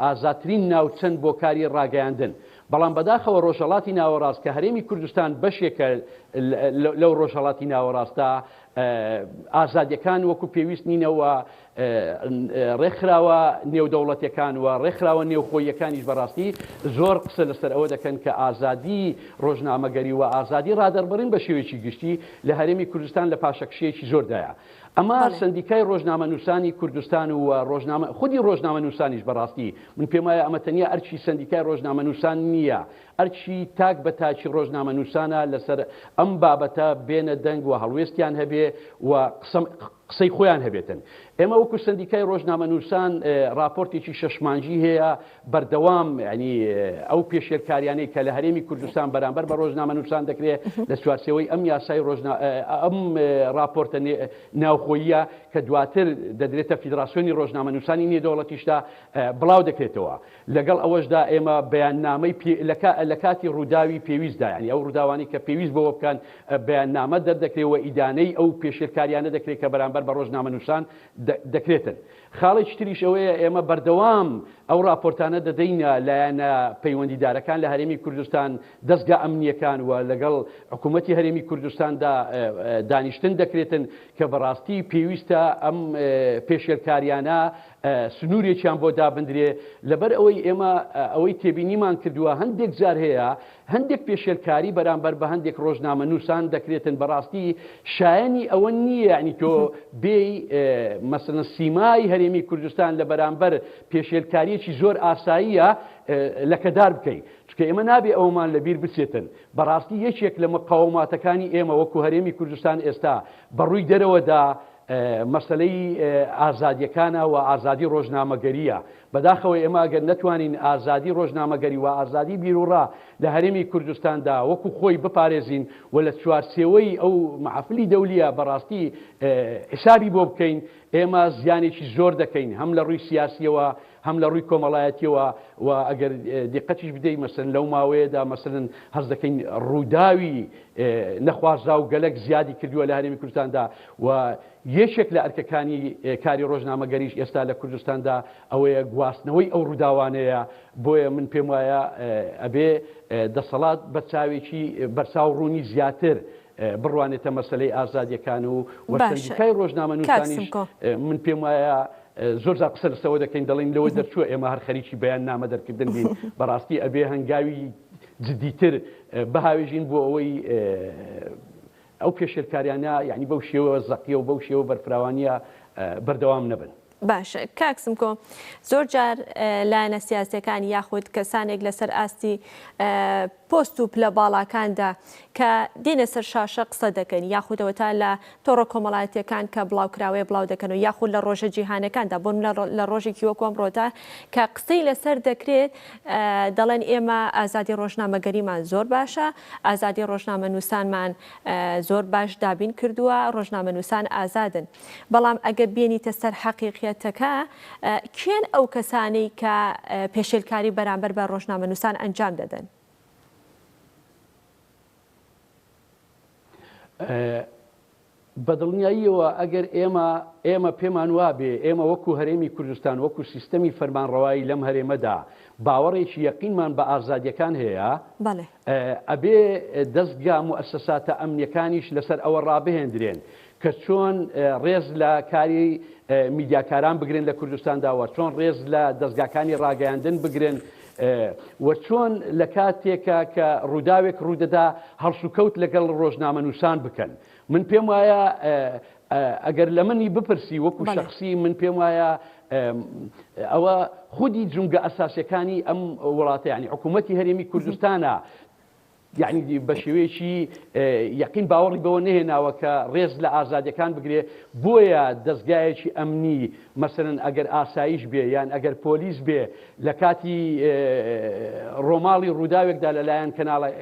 ئازادترین ناوچەند بۆ کاری ڕاگەیاندن. بەڵام بەداخەوە ڕۆژهەڵاتی ناوەڕاست کە هەرێمی کوردستان بەشێکە لەو ڕۆژهەڵاتی ناوەڕاستە ئازادیەکان وەکو پێویست نینەوە ڕێکخراوە نێودەوڵەتیەکان و ڕێکخراوە نێوخۆیەکانیش بەڕاستی زۆر قسە لەسەر ئەوە دەکەن کە ئازادی ڕۆژنامەگەری و ئازادی ڕادەربڕین بە شێوەیەکی گشتی لە هەرێمی کوردستان لە پاشەکشەیەکی زۆردایە. ئەمە سندیکای ڕۆژنامەنووسانی کوردستان و خودی ڕۆژنامەنووسانیش بەڕاستی من پێم وایە ئەمە تەنیا ئەرچی سندیکای ڕۆژنامەنووسان نییە ئەرچی تاک بە تاچی ڕۆژنامەنووسانە لەسەر ئەم بابەتە بێنە دەنگ و هەڵوێستیان هەبێ و قسەی خۆیان هەبێتن. ئێمە وەکو سندیکای ڕۆژنامەنووسان راپۆرتێکی شەشمانجی هەیە بەردەوام ینی ئەو پێشێلکاریانەی کە لە هەرێمی کوردستان بەرامبەر بە ڕۆژنامەنووسان دەکرێت لە چوارچێوەی ئەم یاسای ئەم راپۆرتە ناوخۆییە کە دواتر دەدرێتە فیدراسیۆنی ڕۆژنامەنووسانی نێودەوڵەتیشدا بڵاو دەکرێتەوە. لەگەڵ ئەوەشدا ئێمە بەیاننامەی لە کاتی ڕووداوی پێویستدا ینی ئەو ڕووداوانی کە پێویست بەوە بکەن بەیاننامە دەردەکرێتەوە ئیدانەی ئەو پێشێلکاریانە دەکرێت کە بەرامبەر بە ڕۆژنامەنووسان دەکرێتن. خاڵێکی تریش ئەوەیە ئێمە بەردەوام ئەو راپۆرتانە دەدەینە لایەنە پەیوەندیدارەکان لە هەرێمی کوردستان دەستگا ئەمنیەکان و لەگەڵ حکوومەتی هەرێمی کوردستاندا دانیشتن دەکرێتن کە بەڕاستی پێویستە ئەم پێشێلکاریانە سنوورێکیان بۆ دابدرێ لەبەر ئەوەی ئێمە ئەوەی تێبینیمان کردووە هەندێک جار هەیە هەندێک پێشێلکاری بەرامبەر بە هەندێک ڕۆژنامە نووسان دەکرێتن بەڕاستی شایەنی ئەوە نییە ینی تۆ بێ مەسەڵەن سیمای هەرێمی کوردستان لە بەرامبەر پێشێلکاریەکی زۆر ئاساییە لەکەدار بکەیت چکە ئێمە نابێ ئەومان لەبیر بچێتن بەڕاستی یەکێک لە مقاوماتەکانی ئێمە وەکو هەرێمی کوردستان ئێستا بەڕووی دەرەوەدا مەسلەی ئازادیەکانە و ئازادی ڕۆژنامەگەریە بەداخەوە ئێمە ئەگەر نەتوانین ئازادی ڕۆژنامەگەری و ئازادی بیرروڕا لە هەرێمی کوردستاندا وەکو خۆی بپارێزین و لە چوارچێوەی ئەو محافلی دەولیە بەڕاستی حسابی بۆ بکەین ئێمە زیانێکی زۆر دەکەین هەم لە ڕووی سیاسیەوە هەم لە ڕووی کۆمەڵایەتیەوە و ئەگەر دیقەتیش بدەیت مەسەن لەو ماوەیەدا مەسەن هەز دەکەین ڕووداوی نەخوازرا و گەلک زیادی کردووە لە هەرێمی کوردستاندا و یەکێک لە ئەرکەکانی کاری ڕۆژنامەگەریش ئێستا لە کوردستاندا ئەوەیە گواستنەوەی ئەو ڕووداوانەیە بۆیە من پێم وایە ئەبێ دەسەڵات بە چاوێکی بەرچاو ڕوونی زیاتر بڕوانێتە مەسلەی ئازادیەکان و وەسەندیکای ڕۆژنامە نووسانیش من پێم وایە زۆر زار قسە لەسەوە دەکەین دەڵین لەوە دەرچووە ئێمە هەر خەریکی بەیان نامە دەرکردن بین بەڕاستی ئەبێ هەنگاوی جدیتر بەهاوێژین بۆ ئەوەی ئەو پێشێلکاریانە یعنی بەو شێوە زەقیە و بەو شێوە بەرفراوانیە بەردەوام نەبن. باشە کاکسم کۆ زۆر جار لایەنە سیاسەکان یاخود کەسانێک لەسەر ئاستی پۆست و پلە باڵاکاندا کە دێنە سەر شاشە قسە دەکەن یاخودەوە تا لە تۆڕە کۆمەڵایەتیەکان کە بڵاوکراوەیە بڵاو دەکەن و یاخود لە ڕۆژە جیهانەکاندا بۆن لە ڕۆژێکی وەکو ئەمڕۆدا کە قسەی لەسەر دەکرێت دەڵێن ئێمە ئازادی ڕۆژنامەگەریمان زۆر باشە ئازادی ڕۆژنامە نووسانمان زۆر باش دابین کردووە ڕۆژنامە نووسان ئازادن بەڵام ئەگەر بێنیتە سەر حەقیقەتەکە کێن ئەو کەسانەی کە پێشێلکاری بەرامبەر بە ڕۆژنامە نووسان ئەنجام دەدەن؟ بەدڵنیاییەوە ئەگەر ئێمە پێمان وابێ ئێمە وەکو هەرێمی کوردستان وەکو سیستەمی فەرمانڕەوایی لەم هەرێمەدا باوەڕێکی یەقینمان بە ئازادیەکان هەیە ئەبێ دەستگا موئەسسەساتە ئەمنیەکانیش لەسەر ئەوە ڕابهێنرێن کە چۆن ڕێز لە کاری میدیاکاران بگرن لە کوردستانداوە چۆن ڕێز لە دەستگاکانی ڕاگەیاندن بگرن و چۆن لە کاتێکە کە ڕووداوێک ڕوودەدا هەڵسوکەوت لەگەڵ ڕۆژنامە نووسان بکەن من پێم وایە ئەگەر لە منی بپرسی وەکو شخصی من پێم وایە ئەوە خودی جونگە ئەساسیەکانی ئەم وڵاتە یعنی حکوومەتی هەرێمی کوردستانە یعنی بە شێوەیەکی یەقین باوەڕی بەوە نهێناوە کە ڕێز لە ئازادیەکان بگرێ بۆیە دەستگایەکی ئەمنی مەسەرەن ئەگەر ئاسایش بێ یان ئەگەر پۆلیس بێ لە کاتی ڕۆماڵی ڕووداوێکدا لەلایەن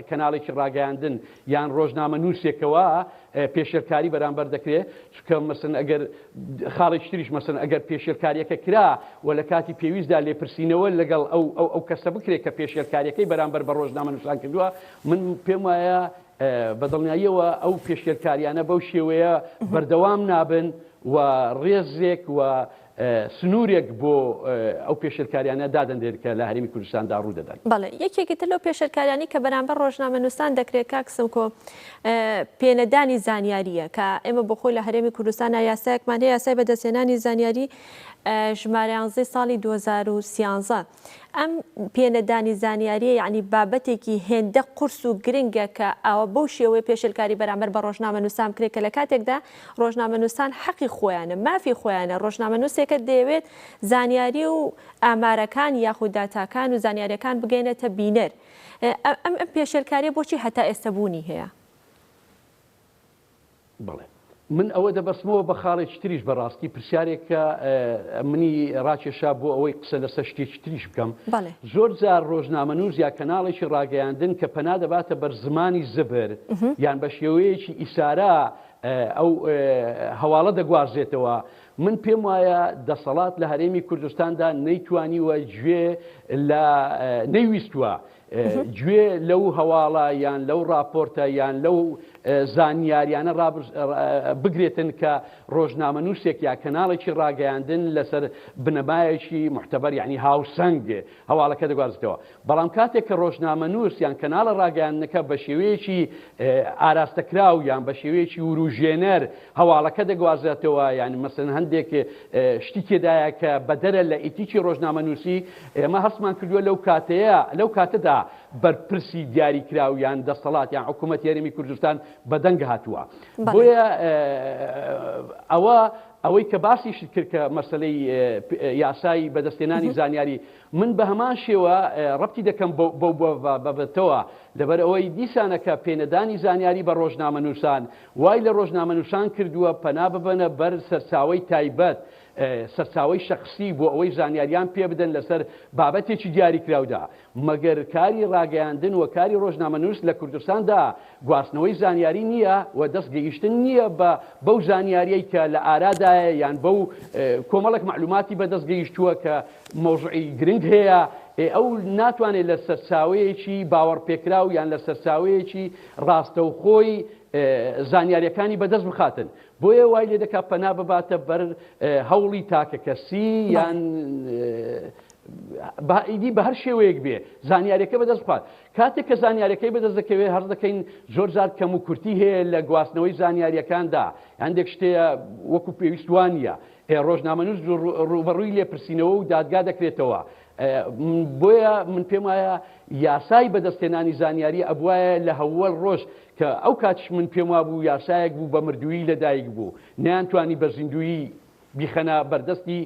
کەناڵێکی ڕاگەیاندن یان ڕۆژنامە نووسێکەوە پێشێلکاری بەرامبەر دەکرێت چکە مەسەن ئەگەر خاڵێکی تریش مەسەن ئەگەر پێشێلکاریەکە کرا و لە کاتی پێویستدا لێپرسینەوە لەگەڵ ئەو کەسە بکرێت کە پێشێلکاریەکەی بەرامبەر بە ڕۆژنامە نووسان کردووە من پێم وایە بەدڵنیاییەوە ئەو پێشێلکاریانە بەو شێوەیە بەردەوام نابن و ڕێزێک و سنوورێک بۆ ئەو پێشێلکاریانە دادەندێت کە لە هەرێمی کوردستاندا ڕوو دەدەن. بەڵێ یەکێکی تر لەو پێشێلکاریانی کە بەرامبەر ڕۆژنامە نووسان دەکرێت کاکسم کۆ پێنەدانی زانیاریە کە ئێمە بۆ خۆی لە هەرێمی کوردستانە یاسایەکمان هەیە یاسای بەدەستهێنانی زانیاری ژمارە 11 ساڵی 2013 ئەم پێنەدانی زانیاریە یعنی بابەتێکی هێندە قورس و گرنگە کە ئەوە بەو شێوەیە پێشێلکاری بەرامبەر بە ڕۆژنامە نووسان کرێت کە لە کاتێکدا ڕۆژنامە نووسان حەقی خۆیانە مافی خۆیانە ڕۆژنامە نووسێکە دەیەوێت زانیاری و ئامارەکان یاخود داتاکان و زانیاریەکان بگەینێتە بینەر ئەم پێشێلکاریە بۆچی هەتا ئێستا بوونی هەیە؟ بڵێ من ئەوە دەبەستمەوە بە خاڵێکی تریش بەڕاستی پرسیارێکە منی ڕاکێشا بۆ ئەوەی قسە لەسەر شتێکی تریش بکەم زۆر جار ڕۆژنامە نووس یا کەناڵێکی ڕاگەیاندن کە پەنا دەباتە بەر زمانی زبر یان بە شێوەیەکی ئیسارە ئەو هەواڵە دەگوازێتەوە من پێم وایە دەسەڵات لە هەرێمی کوردستاندا نەیتوانیوە گوێ لە نەیویستووە گوێ لەو هەواڵە یان لەو راپۆرتە یان لەو زانیاریانە بگرێتن کە ڕۆژنامە نووسێک یا کەناڵێکی ڕاگەیاندن لەسەر بنەمایەکی محتەبەر یعنی هاوسەنگ هەواڵەکە دەگوازێتەوە. بەڵام کاتێک کە ڕۆژنامە نووس یان کەناڵە ڕاگەیاندنەکە بە شێوەیەکی ئاراستەکراو یان بە شێوەیەکی وروژێنەر هەواڵەکە دەگوازێتەوە، یعنی مەسەن هەندێک شتی تێدایە کە بەدەرە لە ئیتیکی ڕۆژنامە نووسی ئێمە هەستمان کردووە لەو کاتەدا بەرپرسی دیاریکراویان دەسەڵات یان حکوومەت یاریمی کوردستان بەدەنگ هاتووە. بۆیە ئەوەی کە باسیش کرد کە مەسلەی یاسایی بەدەستێنانی زانیاری من بە هەمان شێوە ڕەبتی دەکەم بەبێتەوە لەبەر ئەوەی دیسانەکە پێنەدانی زانیاری بە ڕۆژنامە نووسان وای لە ڕۆژنامە نووسان کردووە پەنا ببەنە بەر سەرچاوەی تایبەت سەرچاوەی شخصی بۆ ئەوەی زانیاریان پێ بدەن لەسەر بابەتێکی دیاریکراودا. مەگەر کاری ڕاگەیاندن و کاری ڕۆژنامە نووس لە کوردستاندا گواستنەوەی زانیاری نییە و دەستگەیشتن نییە بەو زانیاریەی کە لە ئارادایە یان بەو کۆمەڵک معلوماتی بەدەستگەیشتووە کە مۆزوعی گرنگ هەیە ئەو ناتوانێت لە سەرچاوەیەکی باوەڕپێکراو یان لە سەرچاوەیەکی ڕاستەوخۆی زانیاریەکانی بەدەست بخاتن. بۆیە وای لێ دەکات پەنا بباتە بەر هەوڵی تاکە کەسی یان ئیدی بە هەر شێوەیەک بێ زانیاریەکە بەدەست بخات. کاتێک کە زانیاریەکەی بەدەست دەکەوێت هەر دەکەین زۆر زار کەم و کورتی هەیە لە گواستنەوەی زانیاریەکاندا هەندێک شتەیە وەکو پێویستوانە ڕۆژنامە نووس ڕوبەڕووی لێپرسینەوە و دادگا دەکرێتەوە. بۆیە من پێم وایە یاسای بەدەستێنانی زانیاری ئەبوایە لە هەوڵ ڕۆژ کە ئەو کاتش من پێم وابوو یاسایەک بوو بە مردووی لەدایک بوو نەیانتوانی بە زیندویی بیخەنە بەردەستی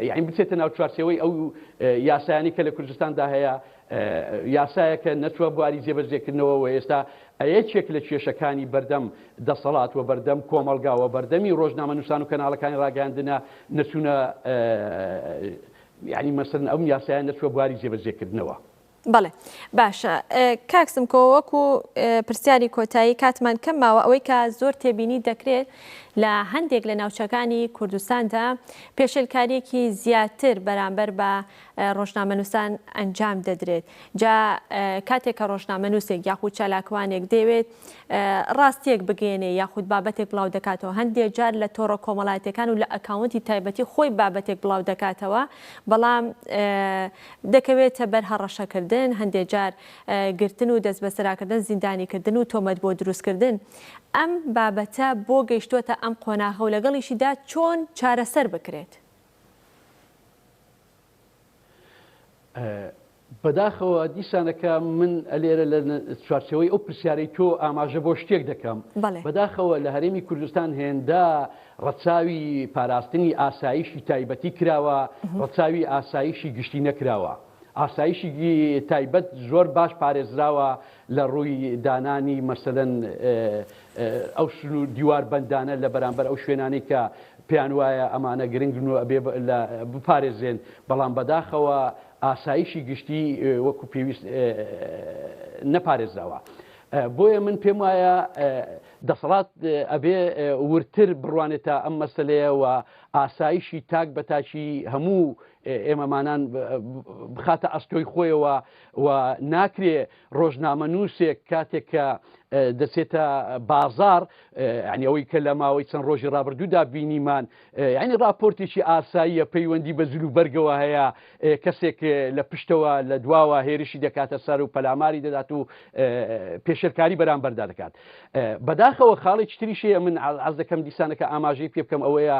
یعنی بچێتە ناو چوارچێوەی ئەو یاسایانی کە لە کوردستاندا هەیە یاسایەکە نەچوە بواری جێبەجێکردنەوە و ئێستا یەکێک لە کێشەکانی بەردەم دەسەڵات و بەردەم کۆمەڵگاوە بەردەمی ڕۆژنامە نووسان و کەناڵەکانی ڕاگەیاندنە نەچوونە یعنی مەسەرن ئەم یاسایە نەچوە بواری جێبەجێکردنەوە. بەڵێ باشە کاکسم کۆ وەکو پرسیاری کۆتایی کاتمان کەم ماوە ئەوەی کە زۆر تێبینی دەکرێت لە هەندێک لە ناوچەکانی کوردستاندا پێشێلکاریەکی زیاتر بەرامبەر بە ڕۆژنامە نووسان ئەنجام دەدرێت. جا کاتێک کە ڕۆژنامە نووسێک یاخود چالاکوانێک دەوێت ڕاستیەک بگەێنێ یاخود بابەتێک بڵاو دەکاتەوە هەندێک جار لە تۆڕە کۆمەڵایەتەکان و لە ئەکاونتی تایبەتی خۆی بابەتێک بڵاو دەکاتەوە بەڵام دەکەوێتە بەر هەڕەشەکردن هەندێک جار گرتن و دەست بەسەراکردن زیندانیکردن و تۆمەت بۆ دروستکردن. ئەم بابەتە بۆ گەیشتوتە ئەم قۆناغە و لەگەڵیشیدا چۆن چارەسەر بکرێت؟ بەداخەوە دیسانەکە من ئەلێرە لە چوارچەوەی ئەو پرسیارەی تۆ ئاماژە بۆ شتێک دەکەم. بەداخەوە لە هەرێمی کوردستان هێندا ڕەچاوی پاراستنی ئاسایشی تایبەتی کراوە ڕەچاوی ئاسایشی گشتی نەکراوە. ئاسایشی تایبەت زۆر باش پارێزراوە لە ڕووی دانانی مەسەلەن ئەو دیوار بەندانە لە بەرامبەر ئەو شوێنانی کە پێیان وایە ئەمانە گرنگن و ئەبێ بپارێزێن بەڵام بەداخەوە ئاسایشی گشتی وەکو پێویست نەپارێزراوە. بۆیە من پێم وایە دەسەڵات ئەبێ ورتر بڕوانێتە ئەم مەسلەیە و ئاسایشی تاک بەتاکی هەموو ئێمەمانان بخاتە ئەستۆی خۆیەوە و ناکرێ ڕۆژنامە نووسێک کاتێک کە دەچێتە بازار ینی ئەوەی کە لە ماوەی چەند ڕۆژی ڕابردوودا بینیمان ینی راپۆرتێکی ئاساییە پەیوەندی بە زول و بەرگەوە هەیە کەسێک لە پشتەوە لە دواوە هێرشی دەکاتە سەر و پەلاماری دەدات و پێشێرکاری بەرامبەردا دەکات. بەداخەوە خاڵێکی تریشەیە من ئاز دەکەم دیسانەکە ئاماژەی پێ بکەم ئەوەیە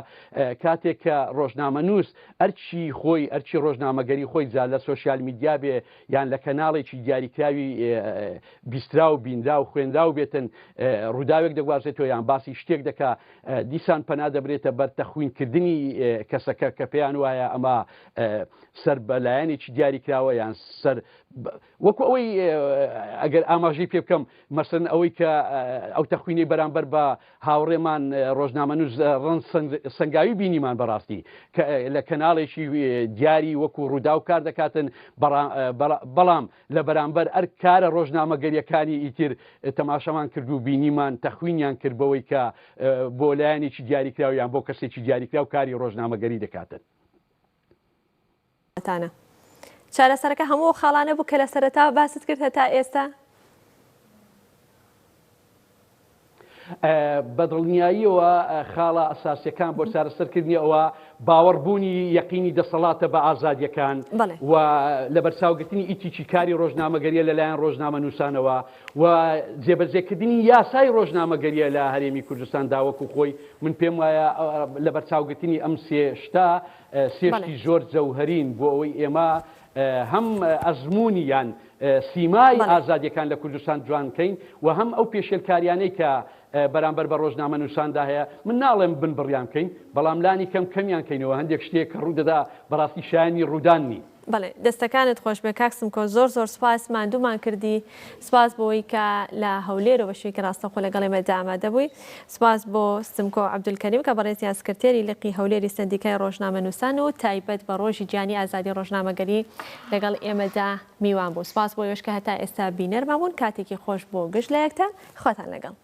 کاتێک کە ڕۆژنامە نووس ئەرچی خۆی ئەرچی ڕۆژنامەگەری خۆی جا لە سۆسیال میدیا بێ یان لە کەناڵێکی دیاریکراوی بیسترا و بینرا و خوێنرا و بێتن ڕووداوێک دەگوازێتەوە یان باسی شتێک دەکا دیسان پەنا دەبرێتە بەر تەخوینکردنی کەسەکە کە پێیان وایە ئەمە سەر بەلایەنێکی دیاریکراوە یان سەر وەکو ئەوەی ئەگەر ئاماژەی پێ بکەم مەسەن ئەوەی کە ئەو تەخوینەی بەرامبەر بە هاوڕێمان ڕۆژنامە نووس ڕەن سەنگاوی بینیمان بەڕاستی لە کەناڵێکی دیاری وەکو ڕوودا و کار دەکاتن بەڵام لە بەرامبەر ئەر کارە ڕۆژنامەگەریەکانی ئیتر تەماشەمان کرد و بینیمان تەخوینیان کرد بەوەی کە بۆ لایەنێکی دیاریکراویان بۆ کەسێکی دیاریکرا و کاری ڕۆژنامەگەری دەکاتن. چارەسەرەکە هەموو خاڵانە بوو کە لە سەرەتا باست کرد هەتا ئێستا؟ بەدڵنیاییەوە خاڵە ئەساسیەکان بۆ چارەسەرکردنی ئەوە باوەڕبوونی یەقینی دەسەڵاتە بە ئازادیەکان و لە بەرچاوگرتنی ئیتیکی کاری ڕۆژنامەگەریە لەلایەن ڕۆژنامە نووسانەوە و جێبەجێکردنی یاسای ڕۆژنامەگەریە لە هەرێمی کوردستان داوەکو خۆی من پێم وایە لە بەرچاوگرتنی ئەم سێشتی زۆر جەوهەرین بۆ ئەوەی ئێمە هەم ئەزمموی یان سیمای ئازادیەکان لە کوردستان جوانکەین و هەم ئەو پێشێلکاریانەی کە بەرامبەر بە ڕۆژنامە نووساندا هەیە من ناڵێم بن بڕیان بکەین بەڵام لانی کەمیان کەینەوە هەندێک شتێک کە ڕوودەدا بەڕاستی شایانی ڕووداننی. بەڵێ دەستەکانت خۆش بێ کاکسم کۆ زۆر سوپاس ماندوومان کردی سپاس بۆی کە لە هەولێرە بە شوێکی ڕاستەخۆ لەگەڵ ئێمە ئامادە بووی سپاس بۆ سمکۆ عەبدولکەریم کە بەڕێزی یاسکرتێری لقی هەولێری سندیکای ڕۆژنامە نووسان و تایبەت بە ڕۆژی گیانی ئازادی ڕۆژنامەگەری لەگەڵ ئێمەدا میوان بوو سپاس بۆ یۆش کە هەتا ئێستا بینەرمان بوون کاتێکی خۆش بۆ گشت لە یەکتان خۆتان لەگەڵ.